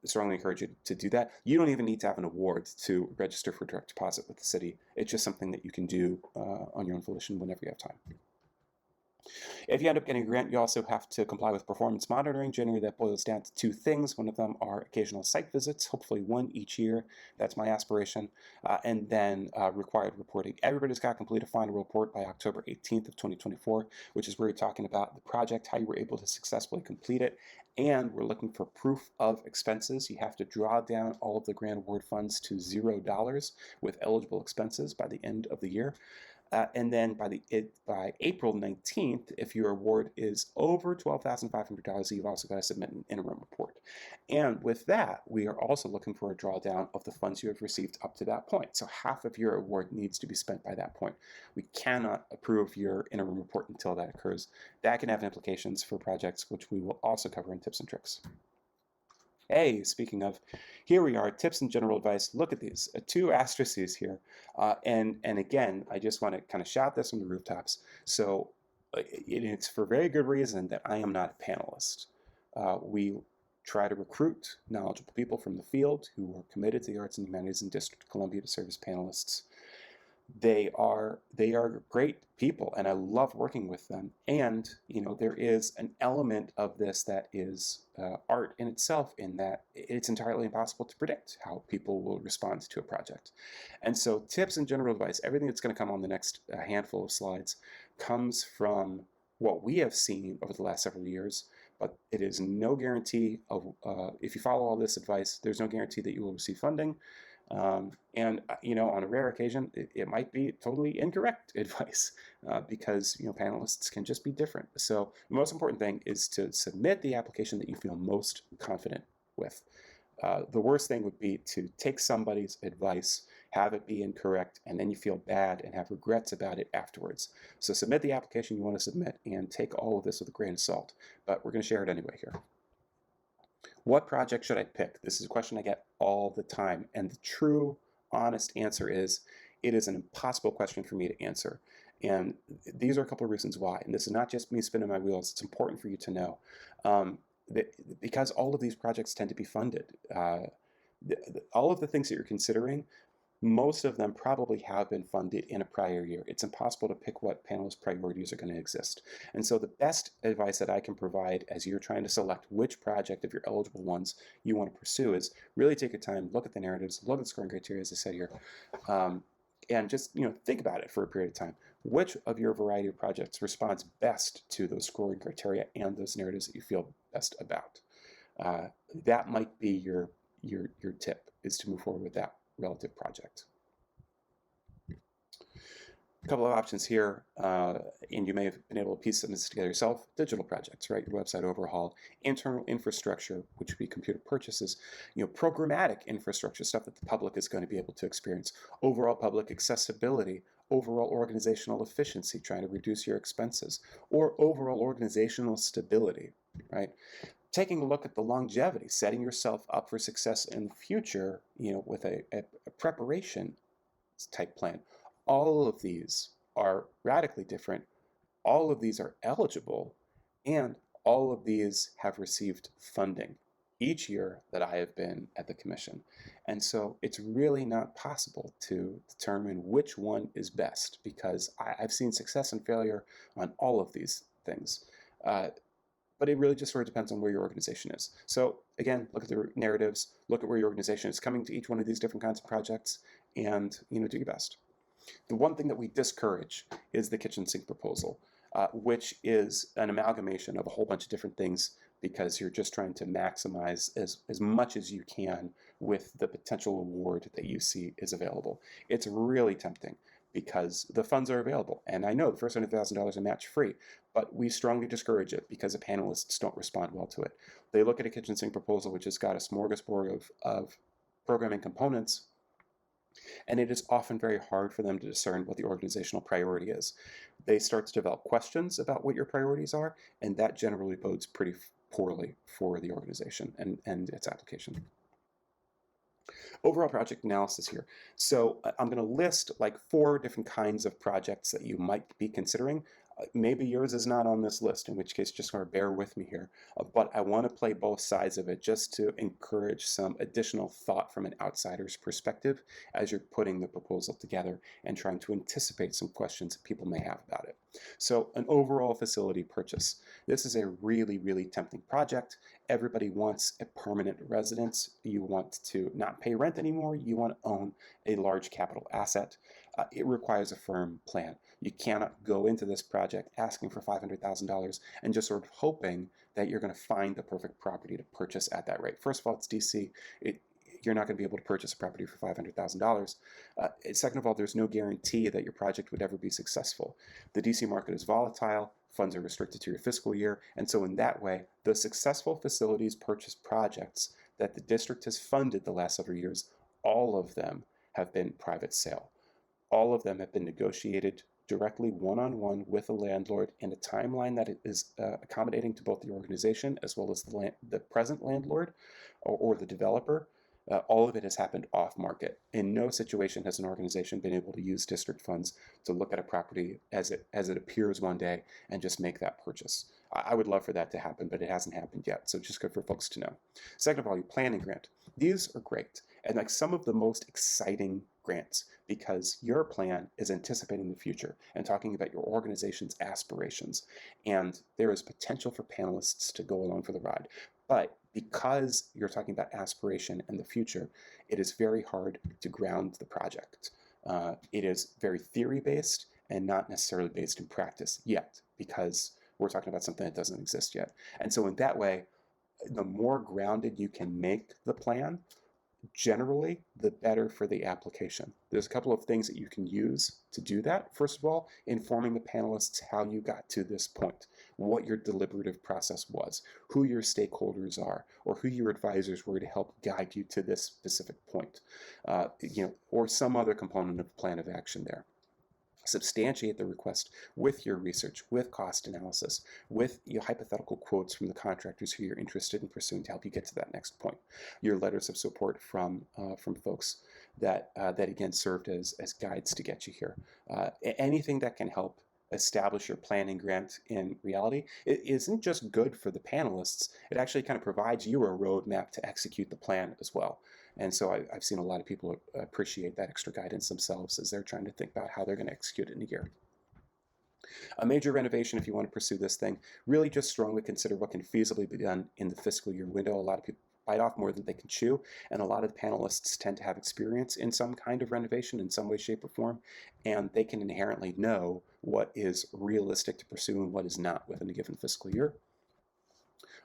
strongly encourage you to do that. You don't even need to have an award to register for direct deposit with the city. It's just something that you can do on your own volition whenever you have time. If you end up getting a grant, you also have to comply with performance monitoring. Generally, that boils down to two things. One of them are occasional site visits, hopefully one each year. That's my aspiration. And then required reporting. Everybody's got to complete a final report by October 18th of 2024, which is where you're talking about the project, how you were able to successfully complete it. And we're looking for proof of expenses. You have to draw down all of the grant award funds to $0 with eligible expenses by the end of the year. And then by April 19th, if your award is over $12,500, you've also got to submit an interim report. And with that, we are also looking for a drawdown of the funds you have received up to that point. So half of your award needs to be spent by that point. We cannot approve your interim report until that occurs. That can have implications for projects, which we will also cover in tips and tricks. Hey, speaking of, here we are, tips and general advice. Look at these, two asterisks here. And again, I just want to kind of shout this from the rooftops. So it's for very good reason that I am not a panelist. We try to recruit knowledgeable people from the field who are committed to the arts and humanities in District of Columbia to serve as panelists. They are great people, and I love working with them. And there is an element of this that is art in itself, in that it's entirely impossible to predict how people will respond to a project. And so tips and general advice, everything that's going to come on the next handful of slides, comes from what we have seen over the last several years. But it is no guarantee of, if you follow all this advice, there's no guarantee that you will receive funding. And on a rare occasion, it might be totally incorrect advice because panelists can just be different. So the most important thing is to submit the application that you feel most confident with. The worst thing would be to take somebody's advice, have it be incorrect, and then you feel bad and have regrets about it afterwards. So submit the application you want to submit and take all of this with a grain of salt. But we're going to share it anyway here. What project should I pick? This is a question I get all the time. And the true, honest answer is, it is an impossible question for me to answer. And these are a couple of reasons why. And this is not just me spinning my wheels. It's important for you to know. That because all of these projects tend to be funded. All of the things that you're considering, most of them probably have been funded in a prior year. It's impossible to pick what panelist priorities are going to exist. And so the best advice that I can provide as you're trying to select which project of your eligible ones you want to pursue is really take your time, look at the narratives, look at the scoring criteria, as I said here, and just think about it for a period of time. Which of your variety of projects responds best to those scoring criteria and those narratives that you feel best about? That might be your tip, is to move forward with that relative project. A couple of options here, and you may have been able to piece some of this together yourself. Digital projects, right? Your website overhaul, internal infrastructure, which would be computer purchases, programmatic infrastructure, stuff that the public is going to be able to experience, overall public accessibility, overall organizational efficiency, trying to reduce your expenses, or overall organizational stability, right? Taking a look at the longevity, setting yourself up for success in the future, with a preparation type plan. All of these are radically different. All of these are eligible, and all of these have received funding each year that I have been at the commission. And so it's really not possible to determine which one is best, because I've seen success and failure on all of these things. But it really just sort of depends on where your organization is. So again, look at the narratives, look at where your organization is coming to each one of these different kinds of projects, and do your best. The one thing that we discourage is the kitchen sink proposal, which is an amalgamation of a whole bunch of different things, because you're just trying to maximize as much as you can with the potential award that you see is available. It's really tempting because the funds are available. And I know the first $100,000 are match free, but we strongly discourage it because the panelists don't respond well to it. They look at a kitchen sink proposal which has got a smorgasbord of programming components, and it is often very hard for them to discern what the organizational priority is. They start to develop questions about what your priorities are, and that generally bodes pretty poorly for the organization and its application. Overall project analysis here. So I'm going to list like 4 different kinds of projects that you might be considering. Maybe yours is not on this list, in which case just sort of bear with me here. But I want to play both sides of it just to encourage some additional thought from an outsider's perspective as you're putting the proposal together and trying to anticipate some questions that people may have about it. So an overall facility purchase. This is a really, really tempting project. Everybody wants a permanent residence. You want to not pay rent anymore. You want to own a large capital asset. It requires a firm plan. You cannot go into this project asking for $500,000 and just sort of hoping that you're going to find the perfect property to purchase at that rate. First of all, it's DC. You're not going to be able to purchase a property for $500,000. Second of all, there's no guarantee that your project would ever be successful. The DC market is volatile. Funds are restricted to your fiscal year. And so in that way, the successful facilities purchase projects that the district has funded the last several years, all of them have been private sale. All of them have been negotiated directly one-on-one with a landlord in a timeline that is accommodating to both the organization as well as the present landlord or the developer. All of it has happened off-market. In no situation has an organization been able to use district funds to look at a property as it appears one day and just make that purchase. I would love for that to happen, but it hasn't happened yet, so just good for folks to know. Second of all, your planning grant. These are great, and like some of the most exciting grants, because your plan is anticipating the future and talking about your organization's aspirations, and there is potential for panelists to go along for the ride. But because you're talking about aspiration and the future, it is very hard to ground the project. It is very theory-based and not necessarily based in practice yet, because we're talking about something that doesn't exist yet. And so in that way, the more grounded you can make the plan, generally, the better for the application. There's a couple of things that you can use to do that. First of all, informing the panelists how you got to this point, what your deliberative process was, who your stakeholders are, or who your advisors were to help guide you to this specific point, or some other component of plan of action there. substantiate the request with your research, with cost analysis, with your hypothetical quotes from the contractors who you're interested in pursuing to help you get to that next point. Your letters of support from folks that again served as guides to get you here. Anything that can help establish your planning grant in reality, it isn't just good for the panelists, it actually kind of provides you a roadmap to execute the plan as well. And so I've seen a lot of people appreciate that extra guidance themselves as they're trying to think about how they're going to execute it in a year. A major renovation, if you want to pursue this thing, really just strongly consider what can feasibly be done in the fiscal year window. A lot of people bite off more than they can chew, and a lot of the panelists tend to have experience in some kind of renovation in some way, shape, or form, and they can inherently know what is realistic to pursue and what is not within a given fiscal year.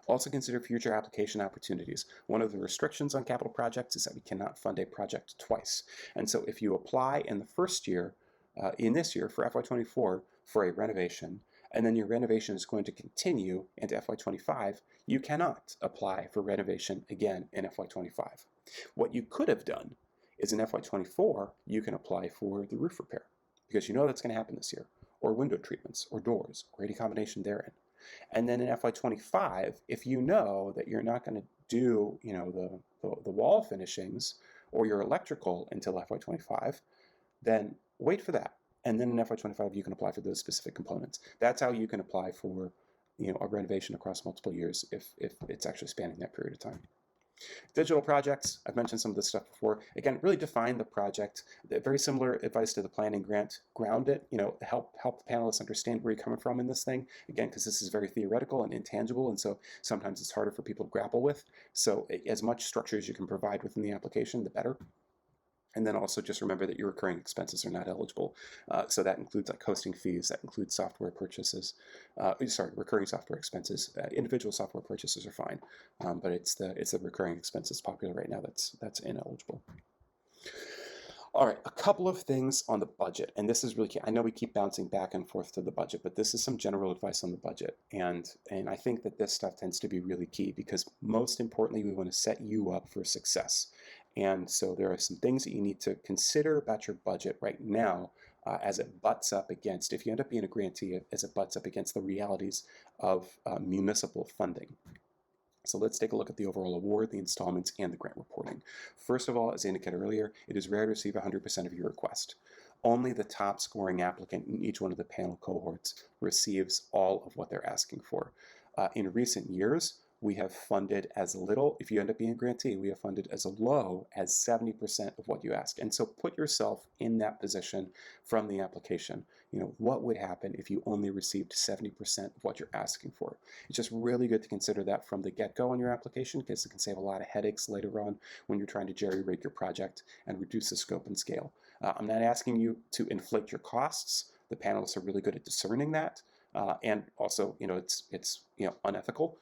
Also consider future application opportunities. One of the restrictions on capital projects is that we cannot fund a project twice. And so if you apply in the first year, in this year for FY24 for a renovation, and then your renovation is going to continue into FY25, you cannot apply for renovation again in FY25. What you could have done is in FY24, you can apply for the roof repair because you know that's going to happen this year, or window treatments, or doors, or any combination therein. And then in FY25, if you know that you're not going to do, the wall finishings or your electrical until FY25, then wait for that. And then in FY25, you can apply for those specific components. That's how you can apply for, a renovation across multiple years if it's actually spanning that period of time. Digital projects, I've mentioned some of this stuff before. Again, really define the project. Very similar advice to the planning grant. Ground it, help the panelists understand where you're coming from in this thing. Again, because this is very theoretical and intangible, and so sometimes it's harder for people to grapple with. So as much structure as you can provide within the application, the better. And then also just remember that your recurring expenses are not eligible. So that includes like hosting fees, that includes software purchases, recurring software expenses. Individual software purchases are fine, but it's the recurring expenses popular right now that's ineligible. All right, a couple of things on the budget, and this is really key. I know we keep bouncing back and forth to the budget, but this is some general advice on the budget, and I think that this stuff tends to be really key because most importantly, we want to set you up for success. And so there are some things that you need to consider about your budget right now as it butts up against, if you end up being a grantee, as it butts up against the realities of municipal funding. So let's take a look at the overall award, the installments, and the grant reporting. First of all, as indicated earlier, it is rare to receive 100% of your request. Only the top scoring applicant in each one of the panel cohorts receives all of what they're asking for. In recent years, we have funded as little, if you end up being a grantee, we have funded as low as 70% of what you ask. And so put yourself in that position from the application. What would happen if you only received 70% of what you're asking for? It's just really good to consider that from the get-go on your application because it can save a lot of headaches later on when you're trying to jerry-rig your project and reduce the scope and scale. I'm not asking you to inflate your costs. The panelists are really good at discerning that. And also, it's unethical.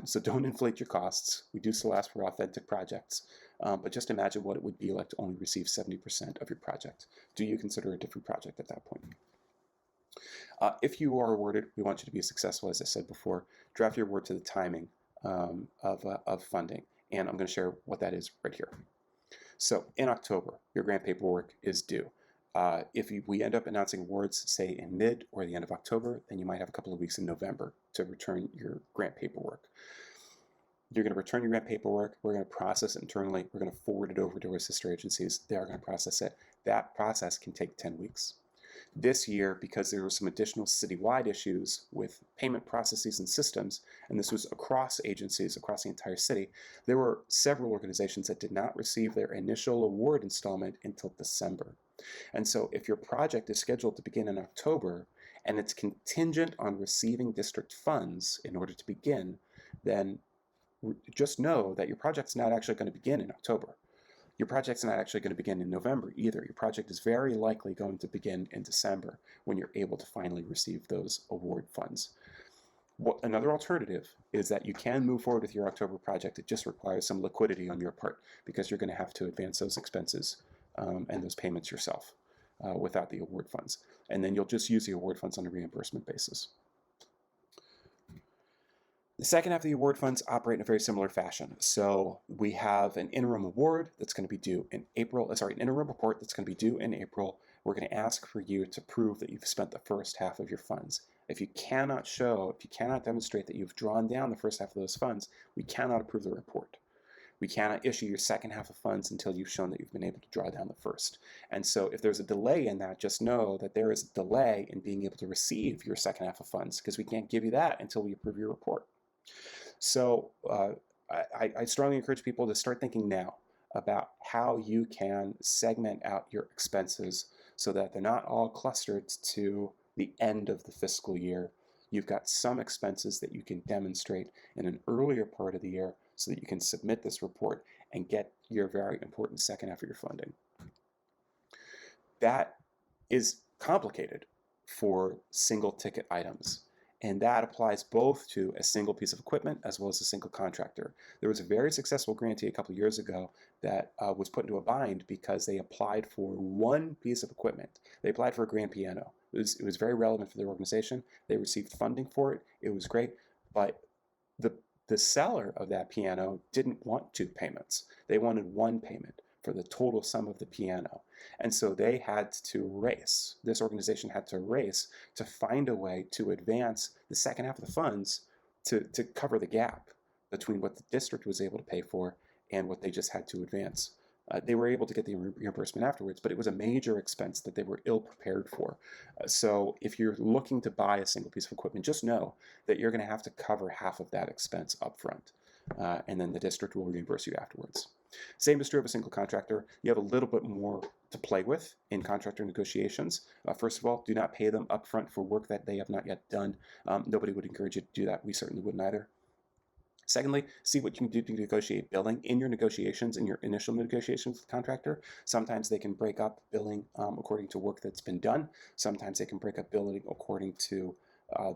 So don't inflate your costs. We do still ask for authentic projects. But just imagine what it would be like to only receive 70% of your project. Do you consider a different project at that point? If you are awarded, we want you to be successful, as I said before. Draft your award to the timing of funding. And I'm going to share what that is right here. So in October, your grant paperwork is due. If we end up announcing awards, say in mid or the end of October, then you might have a couple of weeks in November to return your grant paperwork. You're going to return your grant paperwork. We're going to process it internally. We're going to forward it over to our sister agencies. They are going to process it. That process can take 10 weeks. This year, because there were some additional citywide issues with payment processes and systems, and this was across agencies, across the entire city, there were several organizations that did not receive their initial award installment until December. And so if your project is scheduled to begin in October and it's contingent on receiving district funds in order to begin, then just know that your project's not actually going to begin in October. Your project's not actually going to begin in November either. Your project is very likely going to begin in December when you're able to finally receive those award funds. Another alternative is that you can move forward with your October project. It just requires some liquidity on your part because you're going to have to advance those expenses and those payments yourself without the award funds. And then you'll just use the award funds on a reimbursement basis. The second half of the award funds operate in a very similar fashion. So we have an interim award that's going to be due in April, an interim report that's going to be due in April. We're going to ask for you to prove that you've spent the first half of your funds. If you cannot demonstrate that you've drawn down the first half of those funds, we cannot approve the report. We cannot issue your second half of funds until you've shown that you've been able to draw down the first. And so if there's a delay in that, just know that there is a delay in being able to receive your second half of funds, because we can't give you that until we approve your report. So I strongly encourage people to start thinking now about how you can segment out your expenses so that they're not all clustered to the end of the fiscal year. You've got some expenses that you can demonstrate in an earlier part of the year so that you can submit this report and get your very important second half of your funding. That is complicated for single ticket items. And that applies both to a single piece of equipment as well as a single contractor. There was a very successful grantee a couple of years ago that was put into a bind because they applied for one piece of equipment. They applied for a grand piano. It was very relevant for their organization. They received funding for it. It was great. But the seller of that piano didn't want two payments. They wanted one payment for the total sum of the piano. And so they had to race, this organization had to race to find a way to advance the second half of the funds to cover the gap between what the district was able to pay for and what they just had to advance. They were able to get the reimbursement afterwards, but it was a major expense that they were ill prepared for. So if you're looking to buy a single piece of equipment, just know that you're going to have to cover half of that expense upfront, and then the district will reimburse you afterwards. Same is true of a single contractor. You have a little bit more to play with in contractor negotiations. First of all, do not pay them upfront for work that they have not yet done. Nobody would encourage you to do that. We certainly wouldn't either. Secondly, see what you can do to negotiate billing in your negotiations, in your initial negotiations with the contractor. Sometimes they can break up billing according to work that's been done. Sometimes they can break up billing according to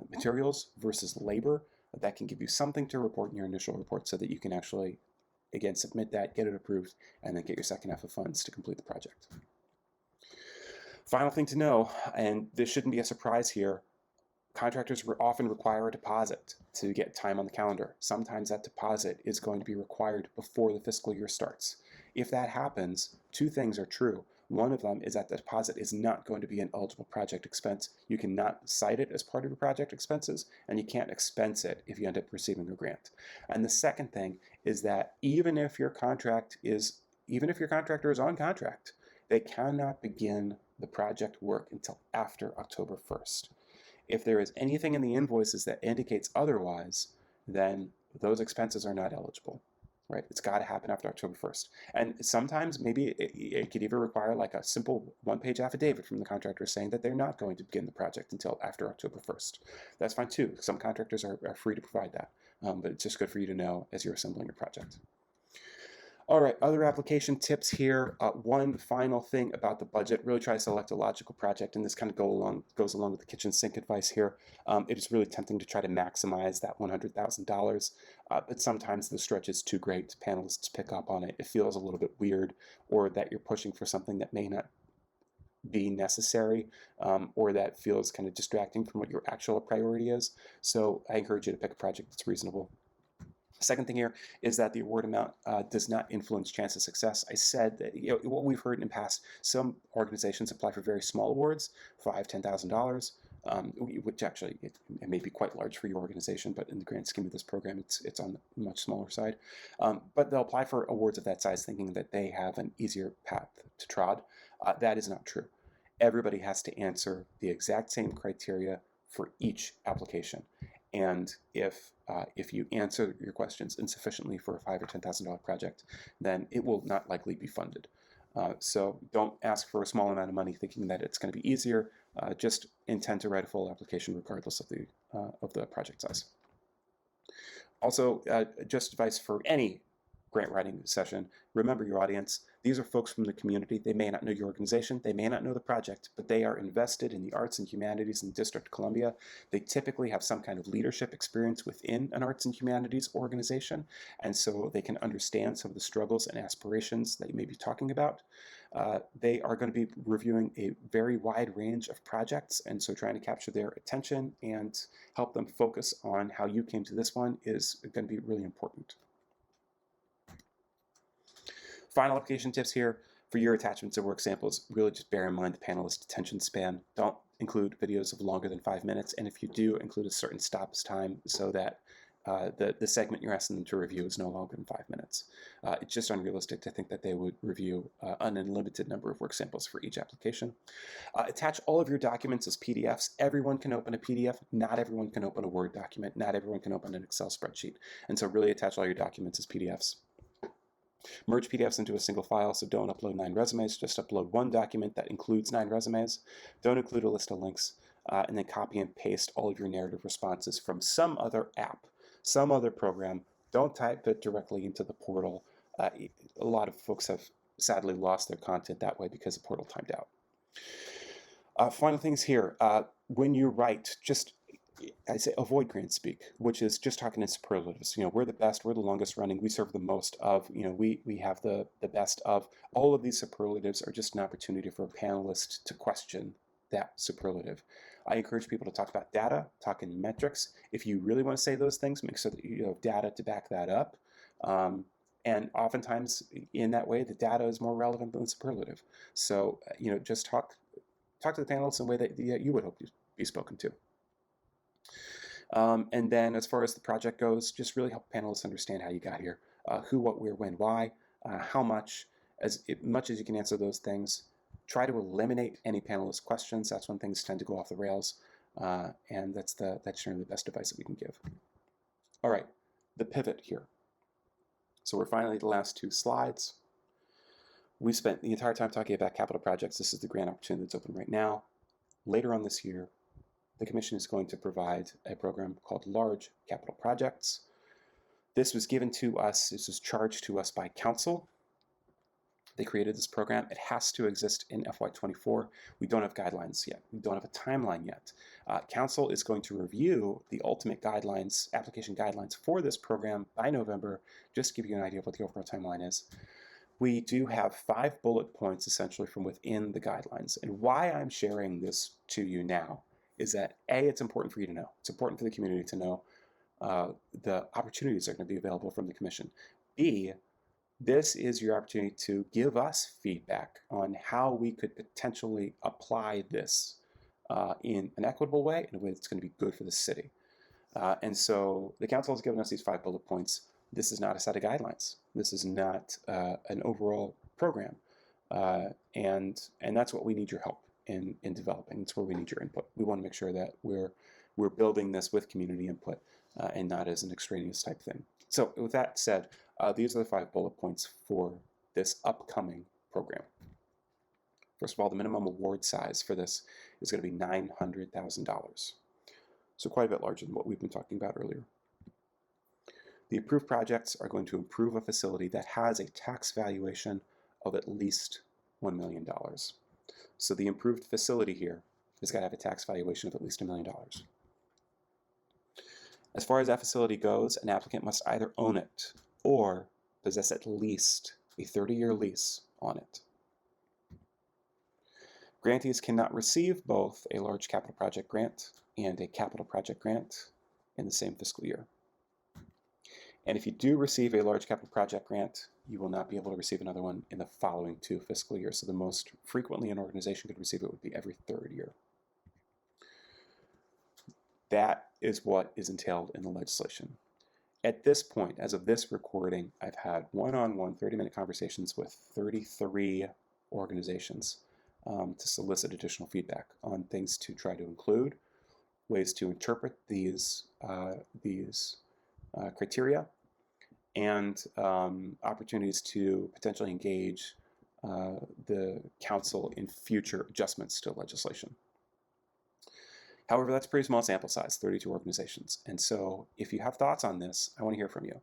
materials versus labor. That can give you something to report in your initial report so that you can actually, again, submit that, get it approved, and then get your second half of funds to complete the project. Final thing to know, and this shouldn't be a surprise here, contractors often require a deposit to get time on the calendar. Sometimes that deposit is going to be required before the fiscal year starts. If that happens, two things are true. One of them is that the deposit is not going to be an eligible project expense. You cannot cite it as part of your project expenses, and you can't expense it if you end up receiving a grant. And the second thing is that even if your contractor is on contract, they cannot begin the project work until after October 1st. If there is anything in the invoices that indicates otherwise, then those expenses are not eligible, right? It's got to happen after October 1st. And sometimes maybe it could even require like a simple one-page affidavit from the contractor saying that they're not going to begin the project until after October 1st. That's fine too. Some contractors are free to provide that, but it's just good for you to know as you're assembling your project. All right, other application tips here. One final thing about the budget, really try to select a logical project, and this kind of goes along with the kitchen sink advice here. It is really tempting to try to maximize that $100,000, but sometimes the stretch is too great. Panelists pick up on it. It feels a little bit weird, or that you're pushing for something that may not be necessary, or that feels kind of distracting from what your actual priority is. So I encourage you to pick a project that's reasonable. Second thing here is that the award amount does not influence chance of success. I said that what we've heard in the past, some organizations apply for very small awards, $5,000, $10,000, which actually it may be quite large for your organization, but in the grand scheme of this program, it's on the much smaller side. But they'll apply for awards of that size thinking that they have an easier path to trod. That is not true. Everybody has to answer the exact same criteria for each application. And if you answer your questions insufficiently for a $5,000 or $10,000 project, then it will not likely be funded. So don't ask for a small amount of money thinking that it's going to be easier. Just intend to write a full application regardless of the project size. Also, just advice for any grant writing session. Remember your audience. These are folks from the community. They may not know your organization. They may not know the project, but they are invested in the arts and humanities in the District of Columbia. They typically have some kind of leadership experience within an arts and humanities organization, and so they can understand some of the struggles and aspirations that you may be talking about. They are going to be reviewing a very wide range of projects, and so trying to capture their attention and help them focus on how you came to this one is going to be really important. Final application tips here. For your attachments and work samples, really just bear in mind the panelist attention span. Don't include videos of longer than 5 minutes, and if you do, include a certain stops time so that the segment you're asking them to review is no longer than 5 minutes. It's just unrealistic to think that they would review an unlimited number of work samples for each application. Attach all of your documents as PDFs. Everyone can open a PDF. Not everyone can open a Word document. Not everyone can open an Excel spreadsheet. And so really attach all your documents as PDFs. Merge PDFs into a single file, so don't upload 9 resumes, just upload one document that includes 9 resumes. Don't include a list of links, and then copy and paste all of your narrative responses from some other app, some other program. Don't type it directly into the portal. A lot of folks have sadly lost their content that way because the portal timed out. Final things here. When you write, just I say avoid grant speak, which is just talking in superlatives. We're the best, we're the longest running, we serve the most of, we have the best of. All of these superlatives are just an opportunity for a panelist to question that superlative. I encourage people to talk about data, talk in metrics. If you really want to say those things, make sure that you have data to back that up. And oftentimes in that way, the data is more relevant than the superlative. So, just talk to the panelists in a way that you would hope to be spoken to. And then as far as the project goes, just really help panelists understand how you got here, who, what, where, when, why, how much, as much as you can answer those things. Try to eliminate any panelist questions. That's when things tend to go off the rails, and that's generally the best advice that we can give. All right, the pivot here. So we're finally at the last 2 slides. We spent the entire time talking about capital projects. This is the grant opportunity that's open right now. Later on this year, the Commission is going to provide a program called Large Capital Projects. This was given to us, this was charged to us by Council. They created this program. It has to exist in FY24. We don't have guidelines yet. We don't have a timeline yet. Council is going to review the ultimate guidelines, application guidelines for this program by November, just to give you an idea of what the overall timeline is. We do have 5 bullet points essentially from within the guidelines. And why I'm sharing this to you now is that A, it's important for you to know. It's important for the community to know the opportunities that are going to be available from the Commission. B, this is your opportunity to give us feedback on how we could potentially apply this in an equitable way, in a way that's going to be good for the city. And so the Council has given us these 5 bullet points. This is not a set of guidelines. This is not an overall program. And that's what we need your help in developing. It's where we need your input. We want to make sure that we're building this with community input and not as an extraneous type thing. So with that said, these are the 5 bullet points for this upcoming program. First of all, the minimum award size for this is going to be $900,000. So quite a bit larger than what we've been talking about earlier. The approved projects are going to improve a facility that has a tax valuation of at least $1 million. So the improved facility here has got to have a tax valuation of at least $1 million. As far as that facility goes, an applicant must either own it or possess at least a 30-year lease on it. Grantees cannot receive both a large capital project grant and a capital project grant in the same fiscal year. And if you do receive a large capital project grant, you will not be able to receive another one in the following 2 fiscal years. So the most frequently an organization could receive it would be every 3rd year. That is what is entailed in the legislation. At this point, as of this recording, I've had one-on-one 30-minute conversations with 33 organizations to solicit additional feedback on things to try to include, ways to interpret these criteria, and opportunities to potentially engage the Council in future adjustments to legislation. However, that's a pretty small sample size, 32 organizations. And so if you have thoughts on this, I want to hear from you.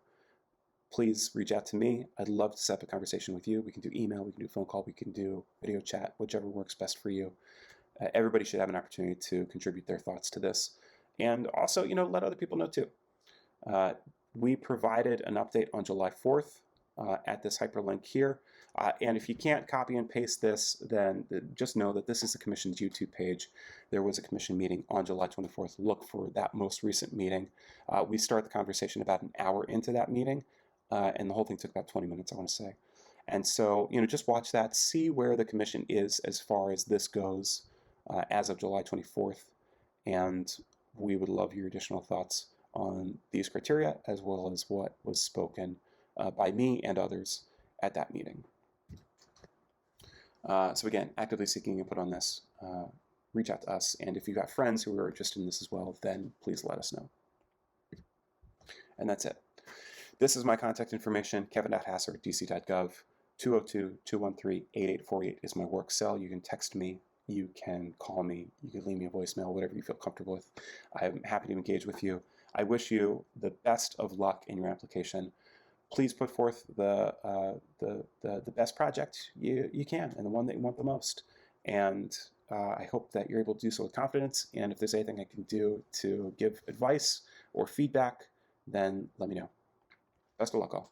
please reach out to me. I'd love to set up a conversation with you. We can do email, we can do phone call, we can do video chat, whichever works best for you. Everybody should have an opportunity to contribute their thoughts to this. And also, let other people know too. We provided an update on July 4th at this hyperlink here. And if you can't copy and paste this, then just know that this is the Commission's YouTube page. There was a Commission meeting on July 24th. Look for that most recent meeting. We start the conversation about an hour into that meeting, and the whole thing took about 20 minutes, I want to say. And so, just watch that, see where the Commission is as far as this goes as of July 24th. And we would love your additional thoughts on these criteria, as well as what was spoken by me and others at that meeting. So again, actively seeking input on this, reach out to us. And if you've got friends who are interested in this as well, then please let us know. And that's it. This is my contact information, kevin.hasser@dc.gov. 202-213-8848 is my work cell. You can text me. You can call me. You can leave me a voicemail, whatever you feel comfortable with. I'm happy to engage with you. I wish you the best of luck in your application. Please put forth the best project you can, and the one that you want the most. And I hope that you're able to do so with confidence. And if there's anything I can do to give advice or feedback, then let me know. Best of luck all.